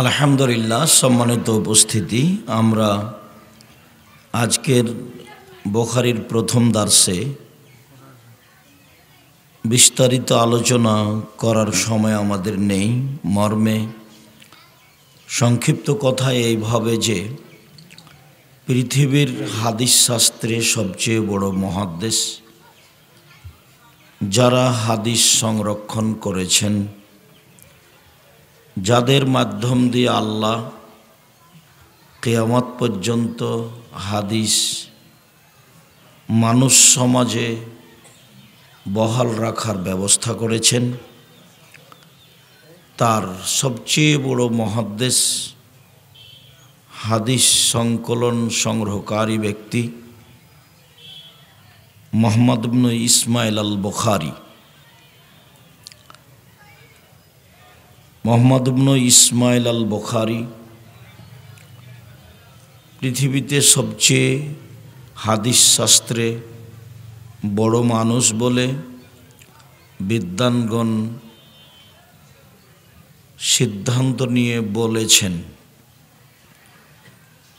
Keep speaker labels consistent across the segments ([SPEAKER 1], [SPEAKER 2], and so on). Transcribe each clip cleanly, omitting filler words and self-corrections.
[SPEAKER 1] আলহামদুলিল্লাহ। সম্মানিত উপস্থিতি, আমরা আজকের বুখারীর প্রথম দার্সে বিস্তারিত আলোচনা করার সময় আমাদের নেই। মর্মে সংক্ষিপ্ত কথায় এইভাবে যে পৃথিবীর হাদিস শাস্ত্রে সবচেয়ে বড় মুহাদ্দিস যারা হাদিস সংরক্ষণ করেছেন, যাদের মাধ্যম দিয়ে আল্লাহ কিয়ামত পর্যন্ত হাদিস মানুষ সমাজে বহাল রাখার ব্যবস্থা করেছেন, তার সবচেয়ে বড় মুহাদ্দিস হাদিস সংকলন সংগ্রহকারী ব্যক্তি মুহাম্মদ ইবনে ইসমাইল আল বুখারী। মুহাম্মদ ইবনে ইসমাইল আল বুখারী পৃথিবীতে সবচেয়ে হাদিস শাস্ত্রে বড় মানুষ বলে বিদ্বানগণ সিদ্ধান্ত নিয়ে বলেছেন।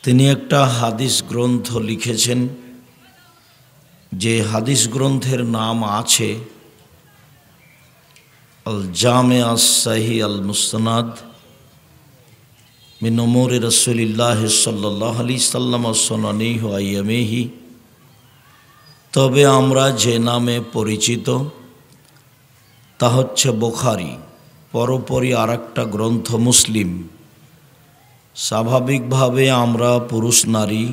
[SPEAKER 1] তিনি একটা হাদিস গ্রন্থ লিখেছেন, যে হাদিস গ্রন্থের নাম আছে আল জামে আস সাহি আল মুসনাদ মিন উমুরি রাসূলিল্লাহ সাল্লাল্লাহু আলাইহি সাল্লাম সুনানিহি ওয়া আইয়ামিহি। তবে আমরা যে নামে পরিচিত তা হচ্ছে বুখারী। পরপরই আরেকটা গ্রন্থ মুসলিম। স্বাভাবিকভাবে আমরা পুরুষ নারী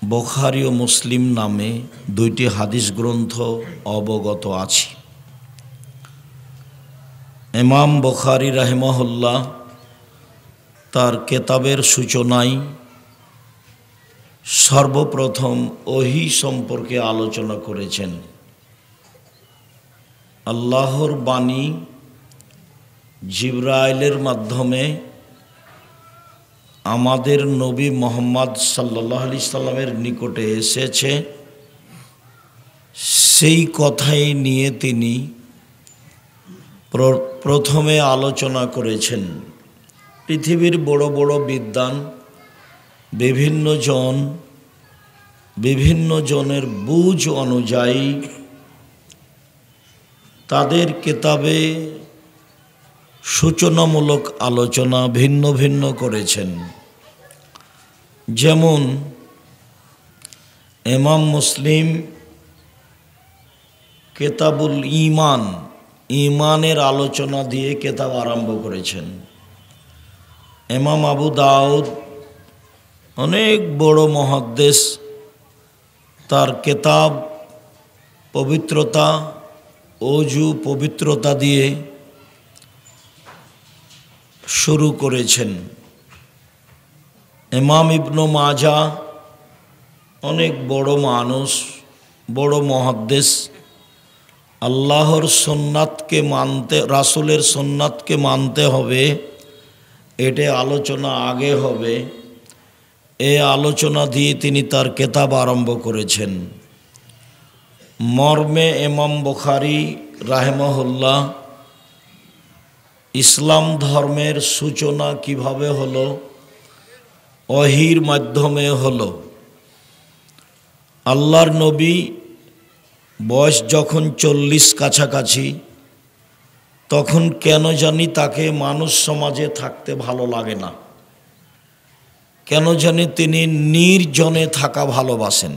[SPEAKER 1] বুখারী ও মুসলিম নামে দুইটি হাদিস গ্রন্থ অবগত আছি। ইমাম বুখারী রাহিমাহুল্লাহ তার কেতাবের সূচনায় সর্বপ্রথম ওহী সম্পর্কে আলোচনা করেছেন। আল্লাহর বাণী জিবরাইলের মাধ্যমে আমাদের নবী মুহাম্মদ সাল্লাল্লাহু আলাইহি সাল্লামের নিকটে এসেছে, সেই কথাই নিয়ে তিনি প্রথমে আলোচনা করেছেন। পৃথিবীর বড় বড় বিদ্বান বিভিন্ন জনের বুঝ অনুযায়ী তাদের কিতাবে সূচনামূলক আলোচনা ভিন্ন ভিন্ন করেছেন। যেমন ইমাম মুসলিম কিতাবুল ঈমান, ঈমানের আলোচনা দিয়ে কিতাব আরম্ভ করেছেন। ইমাম আবু দাউদ অনেক বড় মুহাদ্দিস, তার কিতাব পবিত্রতা, ওযু পবিত্রতা দিয়ে শুরু করেছেন। ইমাম ইবনে মাজাহ অনেক বড় মানুষ, বড় মুহাদ্দিস। আল্লাহর সুন্নাতকে মানতে, রাসূলের সুন্নাতকে মানতে হবে, এটা আলোচনা আগে হবে। এই আলোচনা দিয়ে তিনি তার কিতাব আরম্ভ করেছেন। মর্মে ইমাম বুখারী রাহিমাহুল্লাহ ইসলাম ধর্মের সূচনা কিভাবে হলো, ওহীর মাধ্যমে হলো। আল্লাহর নবী বয়স যখন 40 কাছাকাছি, তখন কেন জানি তাকে মানুষ সমাজে থাকতে ভালো লাগে না। কেন জানি তিনি নির্জনে থাকা ভালোবাসেন।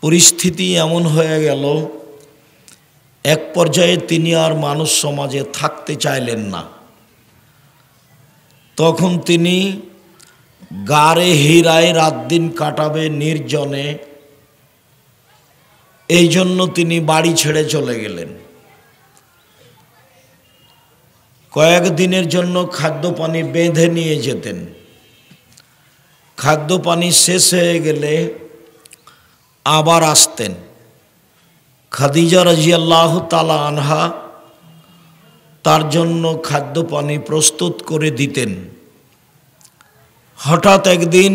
[SPEAKER 1] পরিস্থিতি এমন হয়ে গেল, এক পর্যায়ে তিনি আর মানুষ সমাজে থাকতে চাইলেন না। তখন তিনি গারে হীরায় রাত দিন কাটাবে নির্জনে, এই জন্য তিনি বাড়ি ছেড়ে চলে গেলেন। কয়েকদিনের জন্য খাদ্য পানি বেঁধে নিয়ে যেতেন। খাদ্য পানি শেষ হয়ে গেলে আবার আসতেন। খাদিজা রাদিয়াল্লাহু তাআলা আনহা তার জন্য খাদ্য পানি প্রস্তুত করে দিতেন। হঠাৎ একদিন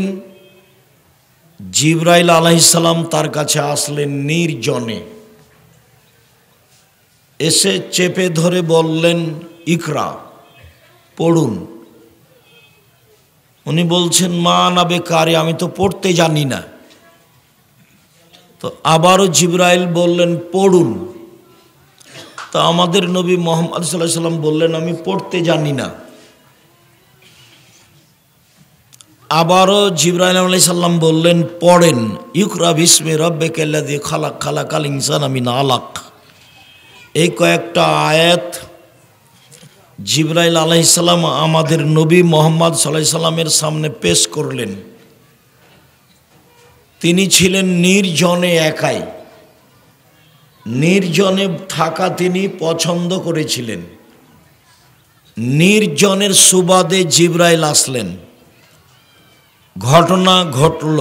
[SPEAKER 1] জিবরাইল আলাইহিস সালাম তার কাছে আসলেন নির্জনে। এসে চেপে ধরে বললেন, ইকরা, পড়ুন। উনি বলছেন মা না বেকারি, আমি তো পড়তে জানি না। তো আবারও জিবরাইল বললেন পড়ুন। তো আমাদের নবী মুহাম্মদ সাল্লাল্লাহু আলাইহি সাল্লাম বললেন আমি পড়তে জানি না। আবারও জিবরাইল আলাইহিস সালাম বললেন পড়েন, ইকরা বিসমি রাব্বিকাল্লাযী খালাক খালাকাল ইনসানা মিন আলাক। এই কয়েকটা আয়াত জিবরাইল আলাইহিস সালাম আমাদের নবী মুহাম্মদ সাল্লাল্লাহু আলাইহি সাল্লামের সামনে পেশ করলেন। তিনি ছিলেন নির্জনে একাই, নির্জনে থাকা তিনি পছন্দ করেছিলেন। নির্জনের সুবাদে জিবরাইল আসলেন। ঘটনা ঘটল,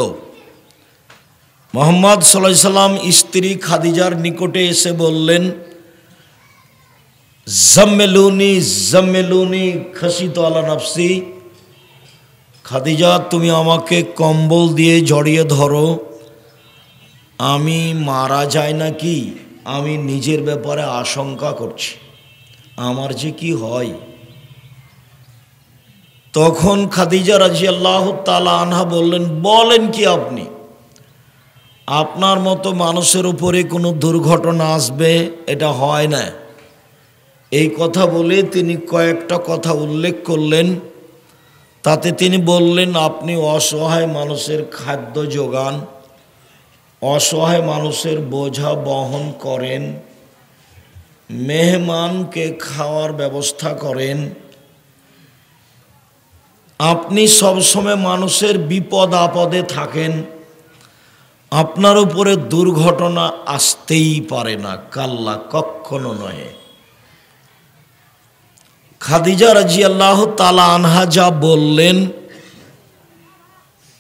[SPEAKER 1] মুহাম্মদ সাল্লাল্লাহু আলাইহি সাল্লাম স্ত্রী খাদিজার নিকটে এসে বললেন জাম্মিলুনি জাম্মিলুনি খাশিতু আলা নাফসি। খাদিজা তুমি আমাকে কম্বল দিয়ে জড়িয়ে ধরো, আমি মারা যাই নাকি আমি নিজের ব্যাপারে আশঙ্কা করছি, আমার যে কি হয়। তখন খাদিজা রাদিয়াল্লাহু তাআলা আনহা বললেন বলেন কি আপনি, আপনার মতো মানুষের উপরে কোনো দুর্ঘটনা আসবে এটা হয় না। এই কথা বলে তিনি কয়েকটা কথা উল্লেখ করলেন। তাতে তিনি বললেন আপনি অসহায় মানুষের খাদ্য যোগান, অসহায় মানুষের বোঝা বহন করেন, মেহমানকে খাওয়ার ব্যবস্থা করেন, আপনি সবসময় মানুষের বিপদ আপদে থাকেন, আপনার উপরে দুর্ঘটনা আসতেই পারে না, কাল্লা কখনো নয়। খাদিজা রাদিয়াল্লাহু তাআলা আনহা যা বললেন,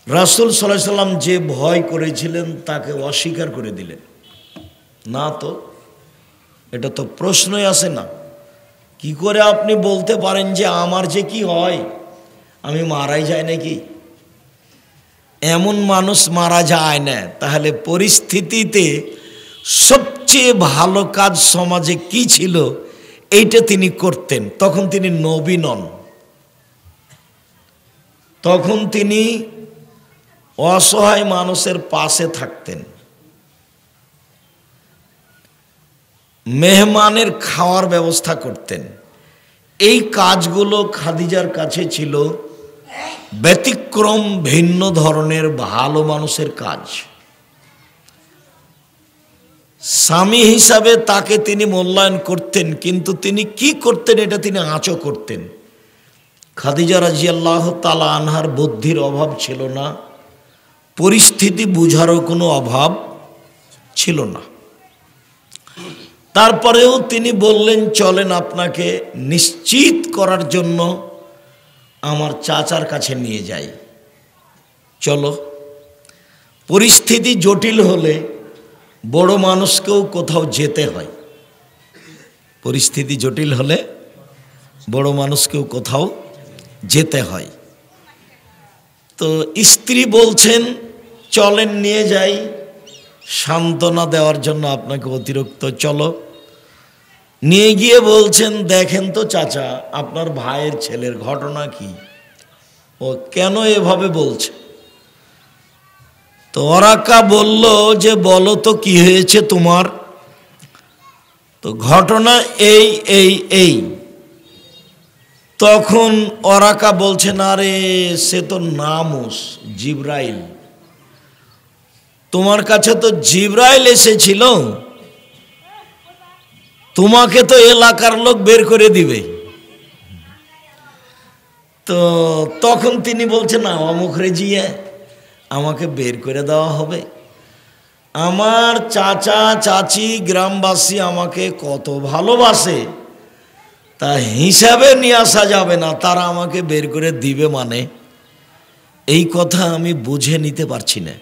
[SPEAKER 1] রাসূল সাল্লাল্লাহু আলাইহি সাল্লাম যে ভয় করেছিলেন তাকে অস্বীকার করে দিলেন। না তো, এটা তো প্রশ্নই আসে না। কি করে আপনি বলতে পারেন যে আমার যে কি হয়, আমি মারাই যায় নাকি? এমন মানুষ মারা যায় না। তাহলে পরিস্থিতিতে সবচেয়ে ভালো কাজ সমাজে কি ছিল এইটা তিনি করতেন। তখন তিনি নবী নন, তখন তিনি অসহায় মানুষের পাশে থাকতেন, মেহমানের খাওয়ার ব্যবস্থা করতেন। এই কাজগুলো খাদিজার কাছে ছিল ব্যতিক্রম, ভিন্ন ধরনের ভালো মানুষের কাজ। স্বামী হিসাবে তাকে তিনি মূল্যায়ন করতেন, কিন্তু তিনি কি করতেন এটা তিনি আঁচও করতেন। খাদিজা রাদিয়াল্লাহু তাআলা আনহার বুদ্ধির অভাব ছিল না, পরিস্থিতি বুঝারও কোনো অভাব ছিল না। তারপরেও তিনি বললেন চলেন আপনাকে নিশ্চিত করার জন্য আমার চাচার কাছে নিয়ে যাই, চলো। পরিস্থিতি জটিল হলে বড় মানুষকেও কোথাও যেতে হয়, পরিস্থিতি জটিল হলে বড় মানুষকেও কোথাও যেতে হয়। তো স্ত্রী বলছেন চলেন নিয়ে যাই, সান্ত্বনা দেওয়ার জন্য আপনাকে অতিরিক্ত চলো। নিয়ে গিয়ে বলছেন দেখেন তো চাচা, আপনার ভাইয়ের ছেলের ঘটনা কি, ও কেন এভাবে বলছে। তো ওরাকা বলল যে বলো তো কি হয়েছে তোমার। তো ঘটনা এই এই এই। তখন ওরাকা বলছেন আরে সে তো নামুস জিবরাইল, তোমার কাছে তো জিবরাইল এসেছিল, তোমাকে তো এলাকার লোক বের করে দিবে। তো তখন তিনি বলছেন অমুক রেজিয়ে আমাকে বের করে দেওয়া হবে, আমার চাচা চাচি গ্রামবাসী আমাকে কত ভালোবাসে তা হিসাবে নিয়ে আসা যাবে না, তারা আমাকে বের করে দিবে মানে এই কথা আমি বুঝে নিতে পারছি না।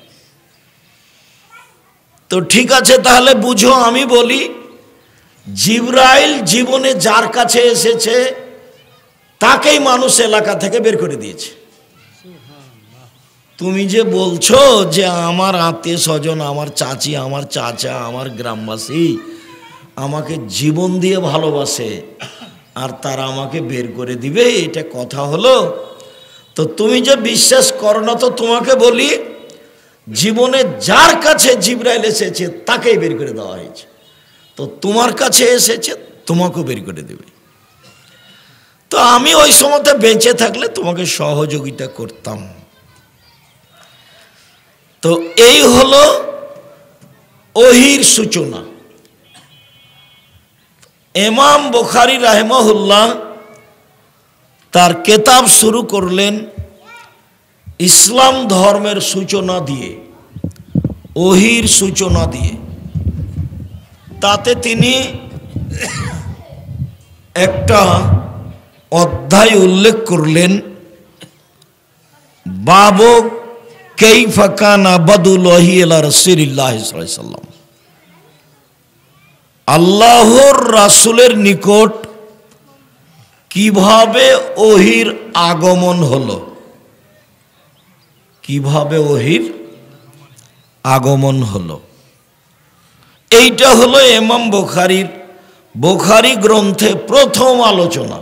[SPEAKER 1] তো ঠিক আছে তাহলে বুঝো, আমি বলি জিবরাইল জীবনে যার কাছে এসেছে তাকেই মানুষ এলাকা থেকে বের করে দিয়েছে। তুমি যে বলছো যে আমার আত্মীয় স্বজন, আমার চাচি, আমার চাচা, আমার গ্রামবাসী আমাকে জীবন দিয়ে ভালোবাসে, আর তারা আমাকে বের করে দিবে, এটা কথা হলো? তো তুমি যে বিশ্বাস করো না, তো তোমাকে বলি জীবনে যার কাছে জিবরাইল এসেছে তাকেই বের করে দেওয়া হয়েছে, তো তোমার কাছে এসেছে তোমাকেও বের করে দেবে। তো আমি ওই সময়তে বেঁচে থাকলে তোমাকে সহযোগিতা করতাম। তো এই হলো ওহির সূচনা। ইমাম বুখারী রাহিমাহুল্লাহ তার কিতাব শুরু করলেন ইসলাম ধর্মের সূচনা দিয়ে, ওহির সূচনা দিয়ে। তাতে তিনি একটা অধ্যায় উল্লেখ করলেন, বাবু কাইফা কানা বাদুল ওহী ইলা রাসূলিল্লাহ সাল্লাল্লাহু আলাইহি ওয়াসাল্লাম, আল্লাহর রাসূলের নিকট কিভাবে ওহির আগমন হলো, কিভাবে ওহির আগমন হলো। এইটা হলো ইমাম বুখারীর বুখারী গ্রন্থে প্রথম আলোচনা।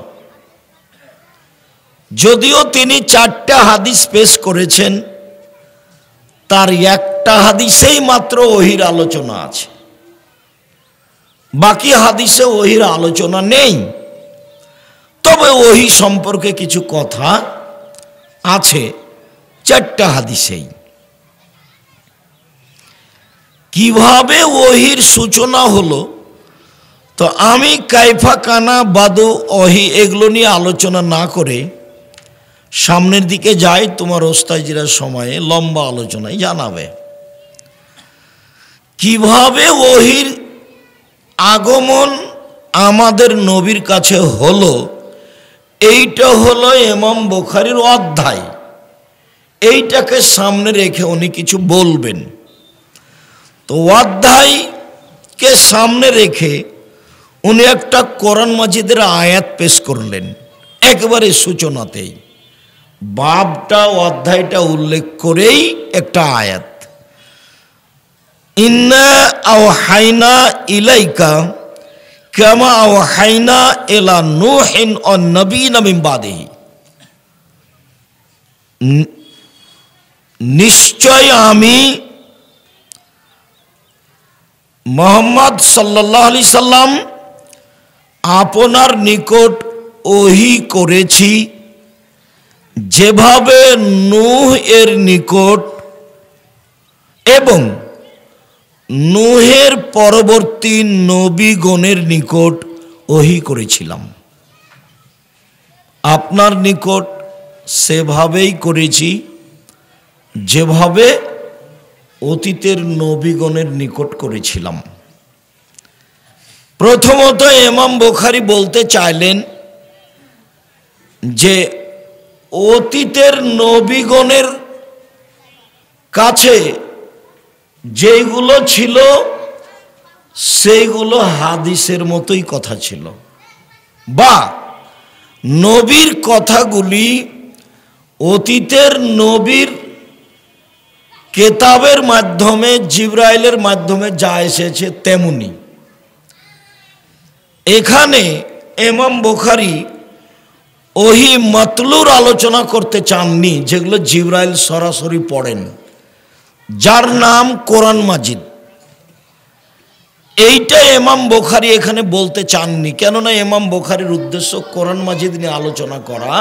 [SPEAKER 1] যদিও তিনি 4টা হাদিস পেশ করেছেন, তার একটা হাদিসেই মাত্র ওহির আলোচনা আছে, বাকি হাদিসে ওহির আলোচনা নেই। তবে ওহি সম্পর্কে কিছু কথা আছে 4টা হাদিসেই। কিভাবে ওহির সূচনা হলো, তো আমি কাইফা কানা বাদু ওহি এগুলো নিয়ে আলোচনা না করে সামনের দিকে যাই, তোমার ওস্তাজিরা সময়ে লম্বা আলোচনায় জানাবে কিভাবে ওহির আগমন আমাদের নবীর কাছে হলো। এইটা হলো ইমাম বুখারীর অধ্যায়, এইটাকে সামনে রেখে উনি কিছু বলবেন। তো অধ্যায়কে সামনে রেখে উনি একটা কোরআন মাজিদের আয়াত পেশ করলেন একেবারে সূচনাতেই, বাবটা অধ্যায়টা উল্লেখ করেই একটা আয়াত, ইন্না আওহাইনা ইলাইকা কামা আওহাইনা ইলা নূহিন ওয়ান নবিয়্যিনা মিন বাদিহি, নিশ্চয় আমি মুহাম্মদ সাল্লাল্লাহু আলাইহি সাল্লাম আপনার নিকট ওহী করেছি যেভাবে নূহ এর নিকট এবং নূহের পরবর্তী নবীগণের নিকট ওহী করেছিলাম। আপনার নিকট সেভাবেই করেছি যেভাবে অতীতের নবীগণের নিকট করেছিলাম। প্রথমত ইমাম বুখারী বলতে চাইলেন যে অতীতের নবীগণের কাছে যেগুলো ছিল সেইগুলো হাদিসের মতোই কথা ছিল, বা নবীর কথাগুলি অতীতের নবীর কেতাবের মাধ্যমে জিবরাইলের মাধ্যমে যা এসেছে তেমনি। এখানে ইমাম বুখারী ওহী মাতলুর আলোচনা করতে চাননি, যেগুলো জিবরাইল সরাসরি পড়েন, যার নাম কোরআন মাজিদ। এইটা ইমাম বুখারী এখানে বলতে চাননি, কেননা ইমাম বুখারীর উদ্দেশ্য কোরআন মাজিদ নিয়ে আলোচনা করা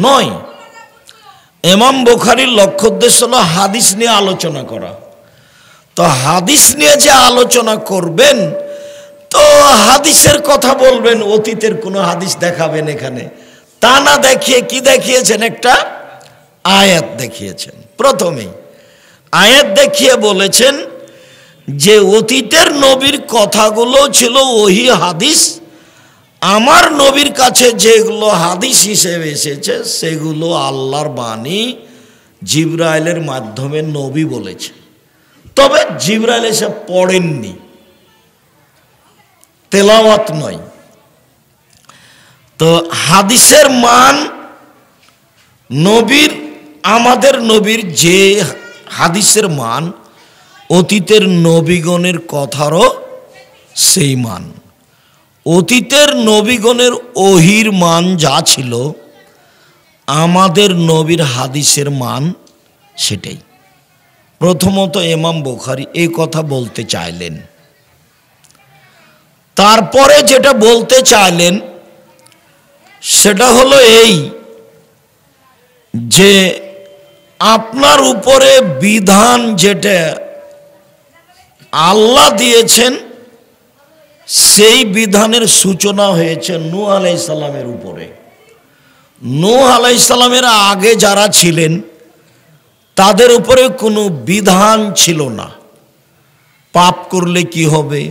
[SPEAKER 1] নয়। ইমাম বুখারীর লক্ষ্য উদ্দেশ্য হলো হাদিস নিয়ে আলোচনা করা। তো হাদিস নিয়ে যে আলোচনা করবেন, তো হাদিসের কথা বলবেন, অতীতের কোনো হাদিস দেখাবেন এখানে, তা না দেখিয়ে কি দেখিয়েছেন, একটা আয়াত দেখিয়েছেন। প্রথমেই আয়াত দেখিয়ে বলেছেন যে অতীতের নবীর কথাগুলো ছিল ওহী হাদিস, আমার নবীর কাছে যেগুলো হাদিস হিসেবে এসেছে সেগুলো আল্লাহর বাণী, জিবরাইলের মাধ্যমে নবী বলেছে। তবে জিবরাইল এসে পড়েননি, তেলাওয়াত নয়। তো হাদিসের মান নবীর, আমাদের নবীর যে হাদিসের মান, অতীতের নবীগণের কথারও সেই মান। অতীতের নবীগণের ওহির মান যা ছিল, আমাদের নবীর হাদিসের মান সেটাই। প্রথমত ইমাম বুখারী এই কথা বলতে চাইলেন। তারপরে যেটা বলতে চাইলেন সেটা হলো এই যে আপনার উপরে বিধান যেটা আল্লাহ দিয়েছেন, সেই বিধানের সূচনা হয়েছে নূহ আলাইহিস সালামের উপরে। নূহ আলাইহিস সালামের আগে যারা ছিলেন তাদের উপরে কোনো বিধান ছিল না। পাপ করলে কি হবে,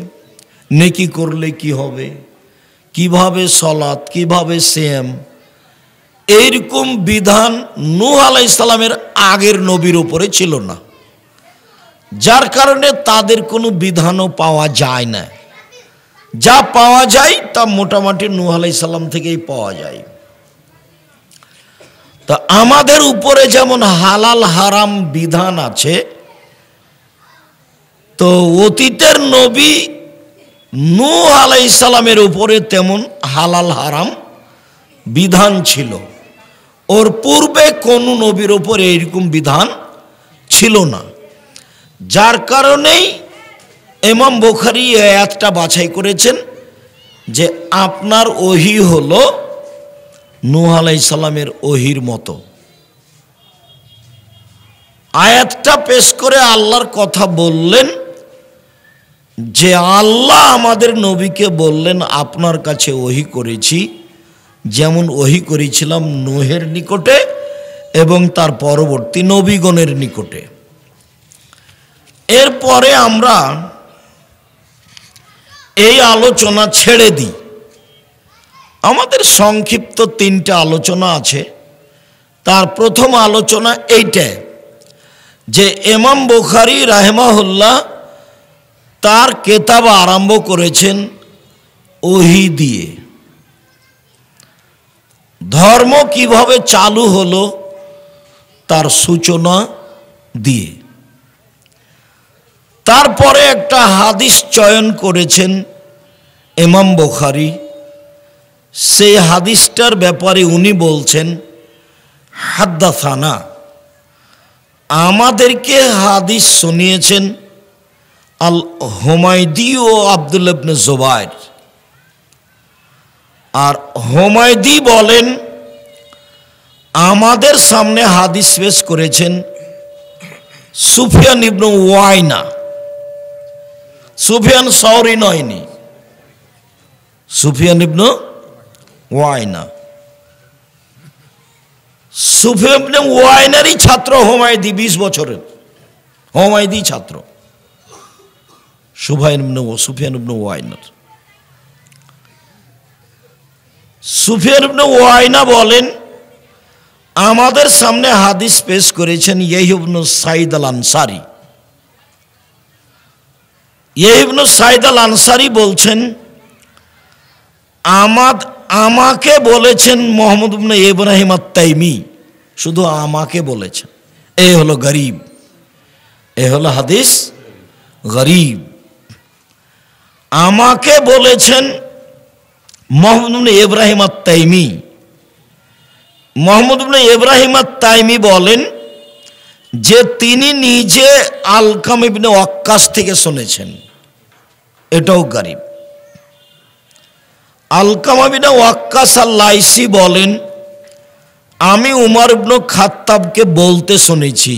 [SPEAKER 1] নেকি করলে কি হবে, কিভাবে সলাত, কিভাবে সিয়াম, এইরকম বিধান নূহ আলাইহিস সালামের আগের নবীর উপরে ছিল না। যার কারণে তাদের কোনো বিধানও পাওয়া যায় না। যা পাওয়া যায় তা মোটামুটি নূহ আলাইহিস সালাম থেকেই পাওয়া যায়। তা আমাদের উপরে যেমন হালাল হারাম বিধান আছে, তো অতীতের নবী নূহ আলাইহিস সালামের উপরে তেমন হালাল হারাম বিধান ছিল। ওর পূর্বে কোনো নবীর উপরে এরকম বিধান ছিল না। যার কারণেই ইমাম বুখারী এই আয়াতটা বাছাই করেছেন যে আপনার ওহী হলো নূহ আলাইহিস সালামের ওহির মতো। আয়াতটা পেশ করে আল্লাহর কথা বললেন যে আল্লাহ আমাদের নবীকে বললেন আপনার কাছে ওহী করেছি যেমন ওহী করেছিলাম নূহের নিকটে এবং তার পরবর্তী নবীগণের নিকটে। এরপরে আমরা এই আলোচনা ছেড়ে দিই। আমাদের সংক্ষিপ্ত 3টা আলোচনা আছে। তার প্রথম আলোচনা এইটা যে ইমাম বুখারী রাহিমাহুল্লাহ তার কিতাব আরম্ভ করেছেন ওহী দিয়ে। ধর্ম কিভাবে চালু হলো তার সূচনা দিয়ে। তারপরে একটা হাদিস চয়ন করেছেন ইমাম বুখারী। সেই হাদিসটার ব্যাপারে উনি বলছেন হাদ্দাসানা, আমাদেরকে হাদিস শুনিয়েছেন আল হুমায়দি ও আব্দুল্লাহ ইবনে জুবাইর। আর হুমায়দি বলেন আমাদের সামনে হাদিস পেশ করেছেন সুফিয়ান ইবনে ওয়াইনা। সুফিয়ান সাওরি নয়নি, সুফিয়ান ইবনে ওয়াইনা। সুফিয়ান ইবনে ওয়াইনারই ছাত্র হুমায়দি, 20 বছরের হুমায়দি ছাত্র সুফিয়ান ইবনে ওয়াইনার। সুফিয়ান ইবনে ওয়াইনা বলেন আমাদের সামনে হাদিস পেশ করেছেন ইয়াহইয়া ইবনে সাঈদ আল আনসারী। ইয়াহইয়া ইবনে সাঈদ আল আনসারী বলছেন আমাকে বলেছেন মুহাম্মদ ইবনে ইব্রাহিম আত-তাইমি, শুধু আমাকে বলেছেন। এই হলো গরীব, এই হলো হাদিস গরীব। আমাকে বলেছেন মুহাম্মদ ইবনে ইব্রাহিম আত-তাইমি। মুহাম্মদ ইবনে ইব্রাহিম আত-তাইমি বলেন যে তিনি নিজে আলকাম ইবনে ওয়াক্কাস থেকে শুনেছেন, এটাও গরীব। আলকামা ইবনে ওয়াক্কাস আল-লাইসি বলেন আমি উমর ইবনে খাত্তাবকে বলতে শুনেছি।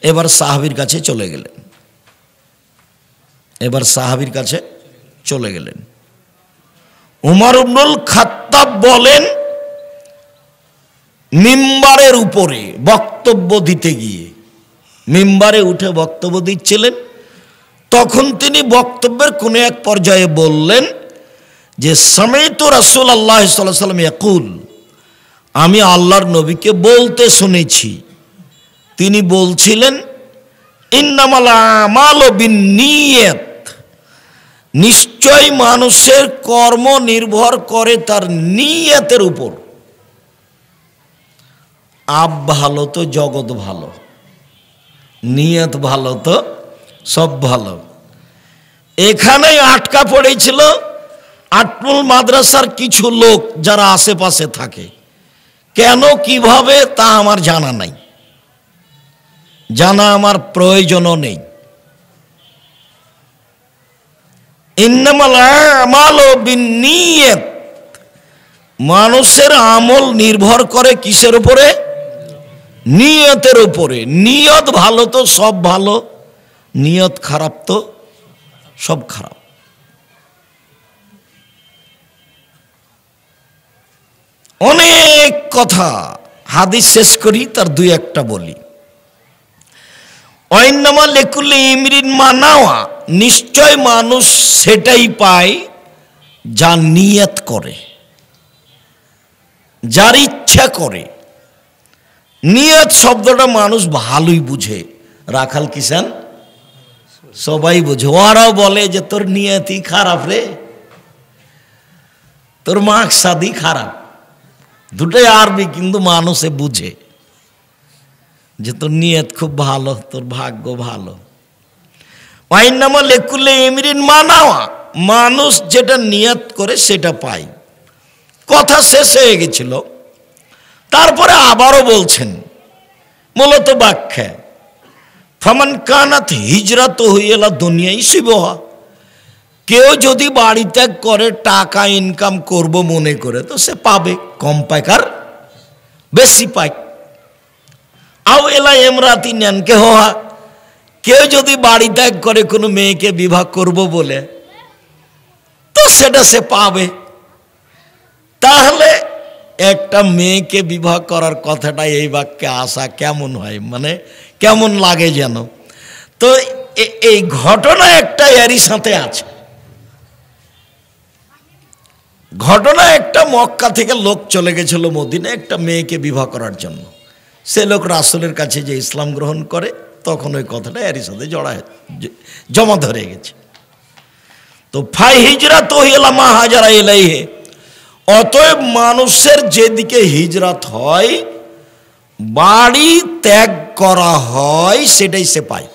[SPEAKER 1] এবার সাহাবীর কাছে চলে গেলেন, উমর ইবনুল খাত্তাব বলেন মিম্বারের উপরে বক্তব্য দিতে গিয়ে, মিম্বারে উঠে বক্তব্য দিচ্ছিলেন, তখন তিনি বক্তব্যের কোনো এক পর্যায়ে বললেন যে সামিতু রাসূলুল্লাহ সাল্লাল্লাহু আলাইহি ওয়াসাল্লাম ইয়াকুল, আমি আল্লাহর নবীকে বলতে শুনেছি। তিনি বলছিলেন ইন্নামাল আমালু বিন্নিয়াত, নিশ্চয় মানুষের কর্ম নির্ভর করে তার নিয়তের উপর। আব ভালো তো জগৎ ভালো, নিয়ত ভালো তো সব ভালো। এখানেই আটকা পড়েছিল আটমুল মাদ্রাসার কিছু লোক যারা আশেপাশে থাকে, কেন কিভাবে তা আমার জানা নাই, জানা আমার প্রয়োজনও নেই। ইন্নামাল আমালু বিন্নিয়াত, মানুষের আমল নির্ভর করে কিসের উপরে? নিয়তের উপরে। নিয়ত ভালো তো সব ভালো, নিয়ত খারাপ তো সব খারাপ। অনেক কথা হাদিস শেষ করি, তার দুই একটা বলি। ওয়াইন্নামা লিকুল্লি ইমরিন মা নাওয়া, নিশ্চয় মানুষ সেটাই পায় যা নিয়ত করে, যার ইচ্ছা করে। নিয়ত শব্দটা মানুষ ভালোই বুঝে, রাখাল কিষান সবাই বুঝে। ওরাও বলে যে তোর নিয়তই খারাপ রে, তোর মাকসাদই খারাপ। দুটোই আরবি, কিন্তু মানুষে বুঝে যে তোর নিয়ত খুব ভালো, তোর ভাগ্য ভালো। ওয়াইন্নামা লিকুল্লি ইমরিন মা নাওয়া, মানুষ যেটা নিয়ত করে সেটা পায়। কথা শেষ হয়ে গেছিল, তারপরে আবারও বলছেন মূলত ব্যাখ্যা, ফামান কানাত হিজরাতুহু ইলা দুনিয়া ইউসিবুহা, কেউ যদি বাড়ি ত্যাগ করে টাকা ইনকাম করব মনে করে, তো সে পাবে, কম পাইকার বেশি পায়। আও এলা ইমরাতিন ইয়ানকিহুহা, কেউ যদি বাড়ি ত্যাগ করে কোনো মেয়েকে বিবাহ করব বলে, তো সেটা সে পাবে। তাহলে একটা মেয়েকে বিবাহ করার কথাটা এই বাক্যে আসা কেমন হয়, মানে কেমন লাগে যেন। তো এই ঘটনা একটা এরই সাথে আছে। ঘটনা একটা, মক্কা থেকে লোক চলে গেছিল মদিনায় একটা মেয়েকে বিবাহ করার জন্য। সে লোক রাসূলের কাছে যে ইসলাম গ্রহণ করে, তখন ওই কথাটা এরই সাথে জমা ধরে গেছে। তো ফাই হিজরাতুহু ইলা মা হাজারা ইলাইহি, অতএব মানুষের যেদিকে হিজরত হয়, বাড়ি ত্যাগ করা হয়, সেটাই সে পায়।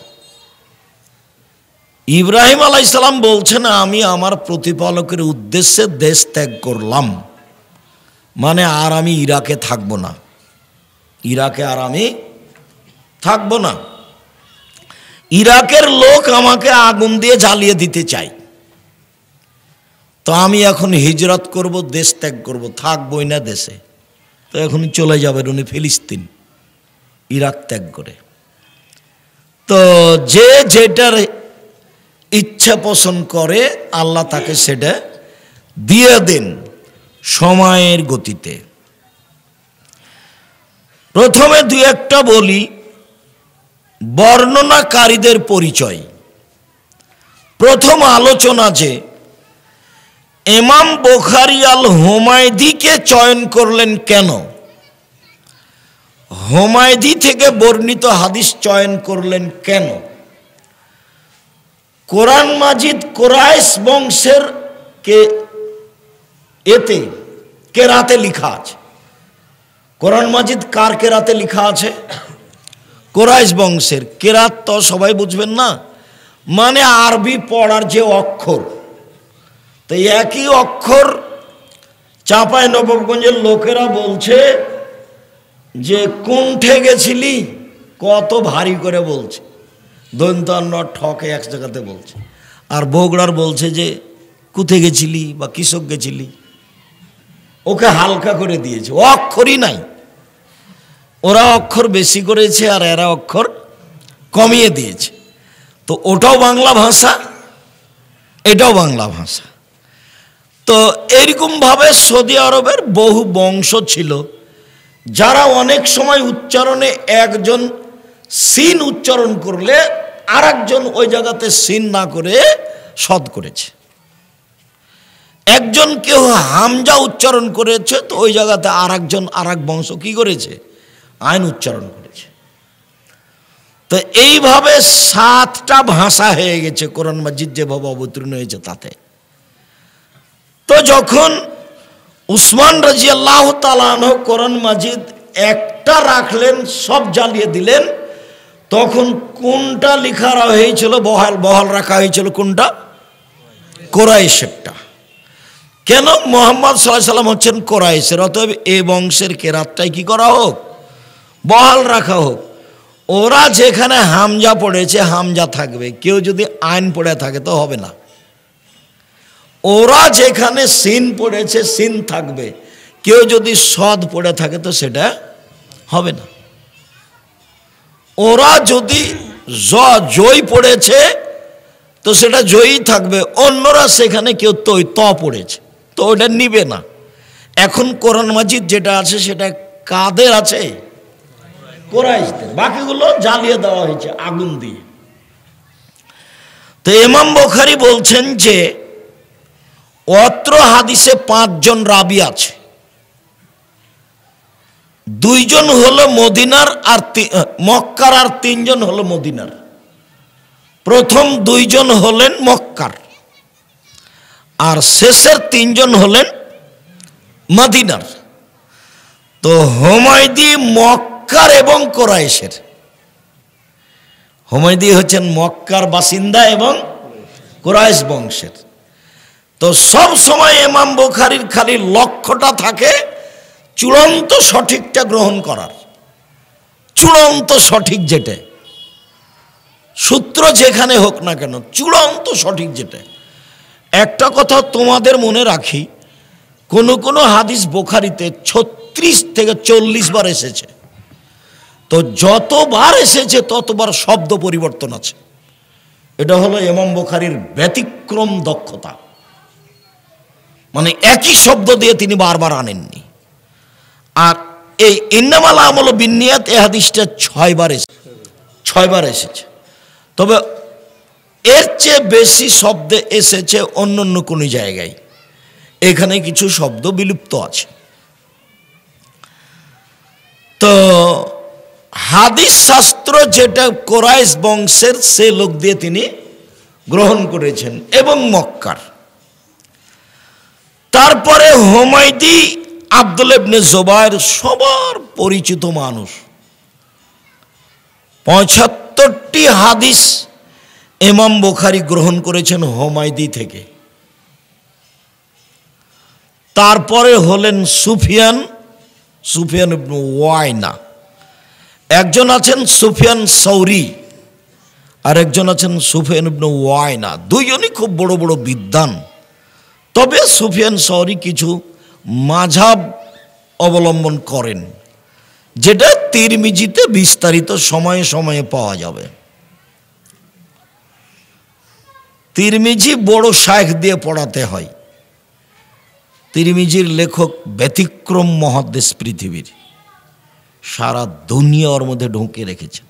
[SPEAKER 1] ইব্রাহিম আলাইহিস সালাম বলছেন, আমি আমার প্রতিপালকের উদ্দেশ্যে দেশ ত্যাগ করলাম, মানে আর আমি ইরাকে থাকবো না, ইরাকে আর আমি থাকবো না। ইরাকের লোক আমাকে আগুন দিয়ে জ্বালিয়ে দিতে চায়, তো আমি এখন হিজরত করব, দেশ ত্যাগ করব, থাকবই না দেশে। তো এখন চলে যাবেন উনি ফিলিস্তিন, ইরাক ত্যাগ করে। তো যে যেটার ইচ্ছা পোষণ করে, আল্লাহ তাকে সেটা দিয়ে দেন সময়ের গতিতে। প্রথমে দুই একটা বলি বর্ণনাকারীদের পরিচয়। প্রথম আলোচনা যে ইমাম বুখারী আল হুমায়দিকে চয়ন করলেন কেন, হুমায়দি থেকে বর্ণিত হাদিস চয়ন করলেন কেন। কোরআন মাজিদ কুরাইশ বংশের কেরাতে লিখা আছে। কোরআন মাজিদ কার কেরাতে লিখা আছে? কুরাইশ বংশের। কেরাত তো সবাই বুঝবেন না, মানে আরবি পড়ার যে অক্ষর। তো একই অক্ষর চাঁপাই নবাবগঞ্জের লোকেরা বলছে যে কুণ্ঠে গেছিলি, কত ভারী করে বলছে, দন্তান্ন ঠকে এক জায়গাতে বলছে। আর বগুড়ার বলছে যে কুথে গেছিলি বা কৃষক গেছিলি, ওকে হালকা করে দিয়েছে, অক্ষরই নাই। ওরা অক্ষর বেশি করেছে আর এরা অক্ষর কমিয়ে দিয়েছে। তো ওটাও বাংলা ভাষা, এটাও বাংলা ভাষা। তো এরকমভাবে সৌদি আরবের বহু বংশ ছিল, যারা অনেক সময় উচ্চারণে একজন সিন উচ্চারণ করলে আর একজন ওই জায়গাতে সিন না করে সদ করেছে। একজন কেউ হামজা উচ্চারণ করেছে, তো ওই জায়গাতে আর একজন আর এক বংশ কি করেছে, আইন উচ্চারণ করেছে। তো এইভাবে 7টা ভাষা হয়ে গেছে কোরআন মাজিদ যেভাবে অবতীর্ণ হয়েছে তাতে। তো যখন উসমান রাদিয়াল্লাহু তাআলা আনহু কোরআন মাজিদ একটা রাখলেন, সব জ্বালিয়ে দিলেন, তখন কোনটা লেখা হয়েছিল, বহাল রাখা হয়েছিল কোনটা? কুরাইশেরটা। কেন? মুহাম্মদ সাল্লাল্লাহু আলাইহি সাল্লাম হচ্ছেন কোরাইশের, অতএব এ বংশের কেরাতটাই কি করা হোক, বহাল রাখা হোক। ওরা যেখানে হামজা পড়েছে হামজা থাকবে, কেউ যদি আইন পড়ে থাকে তো হবে না। ওরা যেখানে সিন পড়েছে সিন থাকবে, কেউ যদি সদ পড়ে থাকে তো সেটা হবে না। ওরা যদি জয় পড়েছে তো সেটা জয়ই থাকবে, অন্যরা সেখানে কেউ ত পড়েছে তো ওটা নিবে না। এখন কোরআন মাজিদ যেটা আছে সেটা কাদের আছে? কোরাইশদের। বাকিগুলো জ্বালিয়ে দেওয়া হয়েছে আগুন দিয়ে। তো ইমাম বুখারী বলছেন যে অত্র হাদিসে 5 জন রাবি আছে, 2 জন হলো মদিনার আর মক্কার, আর 3 জন হলো মদিনার। প্রথম 2 জন হলেন মক্কার, আর শেষের 3 জন হলেন মদিনার। তো হুমায়দি মক্কার এবং কোরাইশের। হুমায়দি হচ্ছেন মক্কার বাসিন্দা এবং কোরাইশ বংশের। তো সব সময় ইমাম বুখারীর খালি লক্ষ্যটা থাকে চূড়ান্ত সঠিকটা গ্রহণ করার, চূড়ান্ত সঠিক যেটা, সূত্র যেখানে হোক না কেন চূড়ান্ত সঠিক যেটা। একটা কথা তোমাদের মনে রাখি, কোন হাদিস বুখারীতে 36 থেকে 40 বার এসেছে, তো যতবার এসেছে ততবার শব্দ পরিবর্তন আছে। এটা হলো ইমাম বুখারীর ব্যতিক্রম দক্ষতা, মানে একই শব্দ দিয়ে তিনি বারবার আনেননি। আর এই ইন্নামাল আমালু বিন্নিয়াত এই হাদিসটা 6 বার এসেছে। তবে এর চেয়ে বেশি শব্দে এসেছে অন্য কোনো জায়গায়, এখানে কিছু শব্দ বিলুপ্ত আছে। তো হাদিস শাস্ত্র যেটা কোরাইশ বংশের সে লোক দিয়ে তিনি গ্রহণ করেছেন এবং মক্কার। তারপরে হুমায়দি আব্দুল্লাহ ইবনে জুবায়ের সবার পরিচিত মানুষ, 75টি হাদিস ইমাম বুখারী গ্রহণ করেছেন হুমায়দি থেকে। তারপরে হলেন সুফিয়ান ইবনে ওয়াইনা, একজন আছেন সুফিয়ান সৌরি আর একজন আছেন সুফিয়ান ইবনে ওয়াইনা। দুইজনই খুব বড় বড় বিদ্বান। তবে সুফিয়ান সৌরি কিছু মাযহাব অবলম্বন করেন, যেটা তিরমিজিতে বিস্তারিত সময়ে সময়ে পাওয়া যাবে। তিরমিজি বড় শাইখ দিয়ে পড়াতে হয়। তিরমিজির লেখক ব্যতিক্রম মুহাদ্দিস পৃথিবীর, সারা দুনিয়া ওর মধ্যে ঢুকে রেখেছে।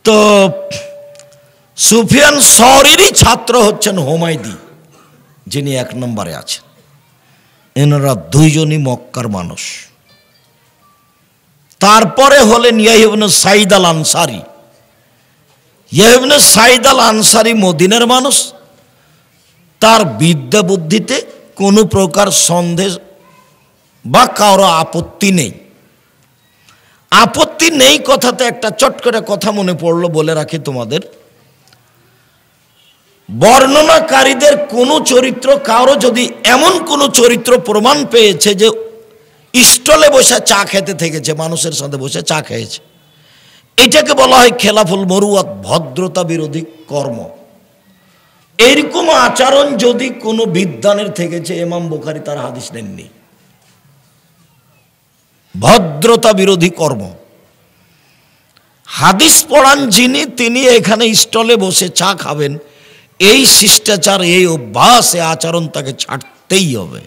[SPEAKER 1] তো সুফিয়ান সৌরিরই ছাত্র হচ্ছেন হুমায়দি, যিনি 1 নম্বরে আছেন। এনারা 2 জনই মক্কার মানুষ। তারপরে হলেন ইয়াহইয়া ইবনে সাঈদ আল আনসারী। ইয়াহইয়া ইবনে সাঈদ আল আনসারী মদিনার মানুষ। তার বিদ্যা বুদ্ধিতে কোনো প্রকার সন্দেহ বা কারো আপত্তি নেই। আপত্তি নেই কথাতে একটা চট করে কথা মনে পড়লো, বলে রাখি তোমাদের। বর্ণনাকারীদের কোনো চরিত্র, কারো যদি এমন কোনো চরিত্র প্রমাণ পেয়েছে যে স্টলে বসে চা খেতে থেকেছে, মানুষের সাথে বসে চা খেয়েছে, এটাকে বলা হয় খেলাফুল মরুয়াত, ভদ্রতা বিরোধী কর্ম। এইরকম আচরণ যদি কোনো বিদ্বানের থেকেছে, ইমাম বুখারী তার হাদিস নেননি। ভদ্রতা বিরোধী কর্ম। হাদিস পড়ান যিনি, তিনি এখানে স্টলে বসে চা খাবেন, এই শিষ্টাচার, এই অভ্যাস, এই আচরণ তাকে ছাড়তেই হবে।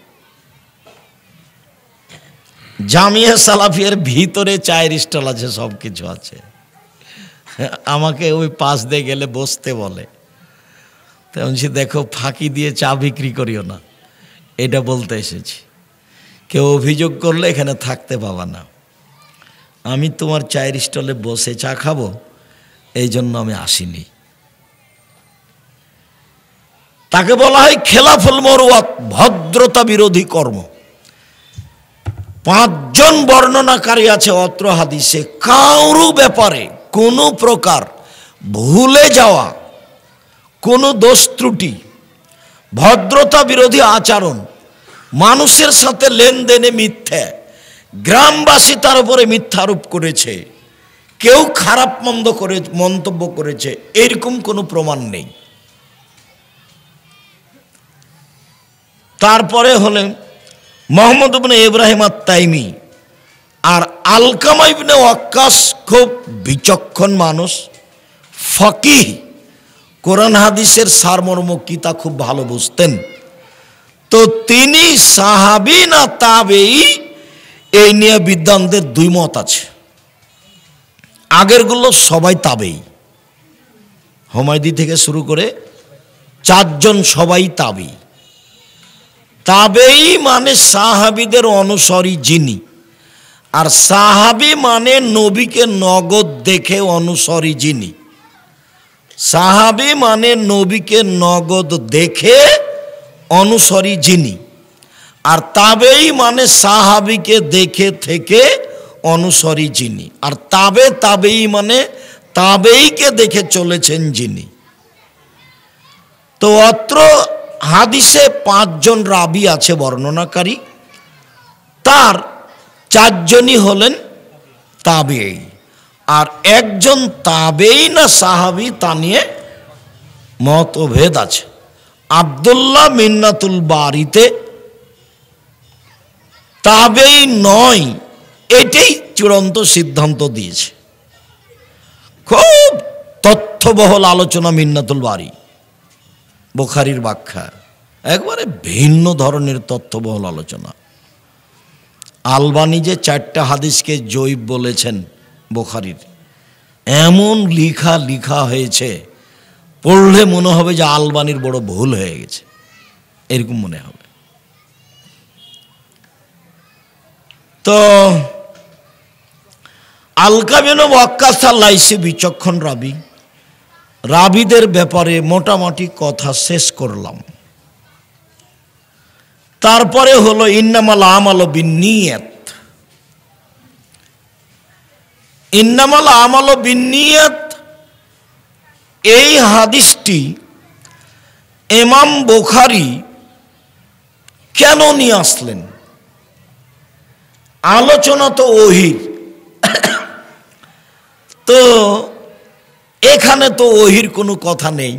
[SPEAKER 1] জামিয়া সালাফিয়ার ভিতরে চায়ের স্টল আছে, সব কিছু আছে। আমাকে ওই পাশ দিয়ে গেলে বসতে বলে, তেমন সে দেখো ফাঁকি দিয়ে চা বিক্রি করিও না, এটা বলতে এসেছি। কেউ অভিযোগ করলে এখানে থাকতে পাবা না। আমি তোমার চায়ের স্টলে বসে চা খাবো, এই জন্য আমি আসিনি। তাকে বলা হয় খেলাফুল মরুয়াত, ভদ্রতা বিরোধী কর্ম। 5 জন বর্ণনাকারী আছে অত্র হাদিসে। কারো ব্যাপারে কোনো প্রকার ভুলে যাওয়া, কোনো দোষ ত্রুটি ভদ্রতা বিরোধী আচরণ, মানুষের সাথে লেনদেনে মিথ্যা, গ্রামবাসী তার উপরে মিথ্যা আরোপ করেছে, কেউ খারাপ মন্তব্য করেছে, এরকম কোনো প্রমাণ নেই। তারপরে হলেন মোহাম্মদ ইবনে ইব্রাহিম আত-তাইমি আর আলকামা ইবনে ওয়াক্কাস, খুব বিচক্ষণ মানুষ, ফকিহ, কোরআন হাদিসের সারমর্ম কি তা খুব ভালো বুঝতেন। তো তিনি সাহাবী না তাবেঈ এই নিয়ে বিদ্বানদের দুই মত আছে। আগেরগুলো সবাই তাবেঈ, হুমায়দি থেকে শুরু করে 4 জন সবাই তাবেঈ। তাবেঈ মানে সাহাবীদের অনুসরী যিনি, আর সাহাবী মানে নবীকে নগদ দেখে অনুসরী যিনি। সাহাবী মানে নবীকে নগদ দেখে অনুসরী যিনি, আর তাবেঈ মানে সাহাবীকে দেখে থেকে অনুসরী যিনি, আর তাবেঈ মানে তাবেঈকে দেখে চলেছেন যিনি। তো অত্র হাদিসে 5 জন রাবি আছে বর্ণনাকারী, তার 4 জনই হলেন তাবেঈ, আর একজন তাবেঈ না সাহাবী তা নিয়ে মতভেদ আছে। আব্দুল্লাহ মিন্নাতুল বারিতে তাবেঈ নয় এটাই চূড়ান্ত সিদ্ধান্ত দিয়েছে। খুব তথ্যবহুল আলোচনা মিন্নাতুল বারি, বুখারীর ব্যাখ্যা, একবারে ভিন্ন ধরনের তথ্যবহুল আলোচনা। আলবানী যে 4টা হাদিসকে জয়ীফ বলেছেন বুখারীর, এমন লিখা হয়েছে, পড়লে মনে হবে যে আলবানীর বড় ভুল হয়ে গেছে, এরকম মনে হবে। তো আলকামা ইবনে ওয়াক্কাস আল-লাইসি বিচক্ষণ রাবি, রাবিদের ব্যাপারে মোটামুটি কথা শেষ করলাম। তারপরে হলো ইন্নামাল আমালু বিন্নিয়াত। ইন্নামাল আমালু বিন্নিয়াত, এই হাদিসটি ইমাম বুখারী কেন নিয়ে আসলেন? আলোচনা তো ওহীর, তো এখানে তো ওহীর কোনো কথা নেই,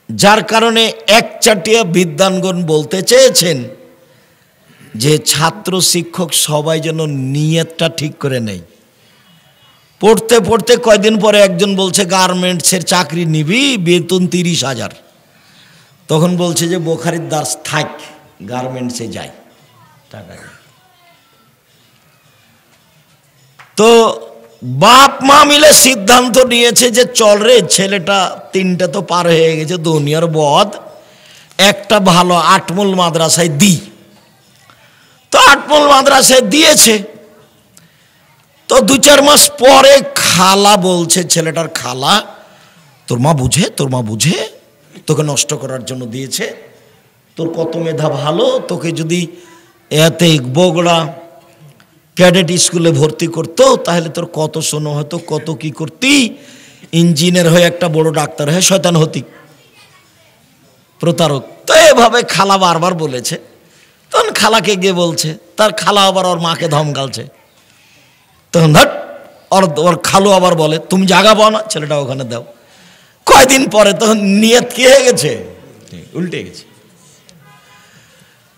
[SPEAKER 1] যার কারণে একচাটিয়া বিদ্বানগণ বলতে চেয়েছেন যে ছাত্র শিক্ষক সবাই যেন নিয়তটা ঠিক করে নেয়। পড়তে পড়তে কয়দিন পরে একজন বলছে গার্মেন্টসের চাকরি নিবি, বেতন 30,000, তখন বলছে যে বুখারীর দার্স থাক, গার্মেন্টসে যাই, টাকা। তো বাপ মা মিলে সিদ্ধান্ত নিয়েছে যে চল রে, ছেলেটা 3টে তো পার হয়ে গেছে, দুনিয়ার বদ, একটা ভালো আটমূল মাদ্রাসায় দিই। তো আটমূল মাদ্রাসায় দিয়েছে। তো 2-4 মাস পরে খালা বলছে, ছেলেটার খালা, তোর মা বুঝে তোকে নষ্ট করার জন্য দিয়েছে, তোর কত মেধা ভালো, তোকে যদি এতে বগুড়া ক্যাডেট স্কুলে ভর্তি করতো তাহলে তোর কত শোনো হতো, কত কি করতি, ইঞ্জিনিয়ার হয়ে একটা বড় ডাক্তার হয়ে শয়তান হতি, প্রতারক। তো এভাবে খালা বারবার বলেছে। তখন খালাকে গিয়ে বলছে, তার খালা আবার ওর মাকে ধমকালছে। তখন ধট ওর খালু আবার বলে, তুমি জায়গা পাও না, ছেলেটা ওখানে দাও। কয়দিন পরে তখন নিয়ত কি হয়ে গেছে, উল্টে গেছে,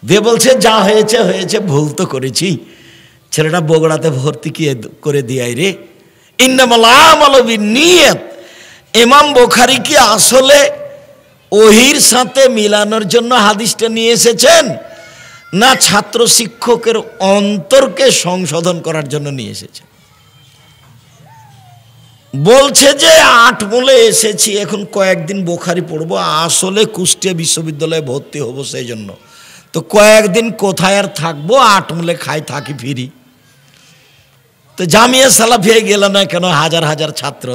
[SPEAKER 1] দিয়ে বলছে যা হয়েছে হয়েছে, ভুল তো করেছি, ছেলেটা বগুড়াতে ভর্তি করে দিয়াই রে। ইন্নামাল আমালু বিন্নিয়াত, ইমাম বুখারী কি আসলে ওহীর সাথে মিলানোর জন্য হাদিসটা নিয়ে এসেছেন, না ছাত্র শিক্ষকের অন্তরকে সংশোধন করার জন্য নিয়ে এসেছেন? বলছে যে 8 মূলে এসেছি, এখন কয়েকদিন বুখারী পড়বো, আসলে কুষ্টিয়া বিশ্ববিদ্যালয়ে ভর্তি হব সেই জন্য। তো কয়েকদিন কোথায় আর থাকবো, 8 মূলে খাই থাকি ফিরি। তো জামিয়া সালাফিয়া গেল না কেন, হাজার হাজার ছাত্র।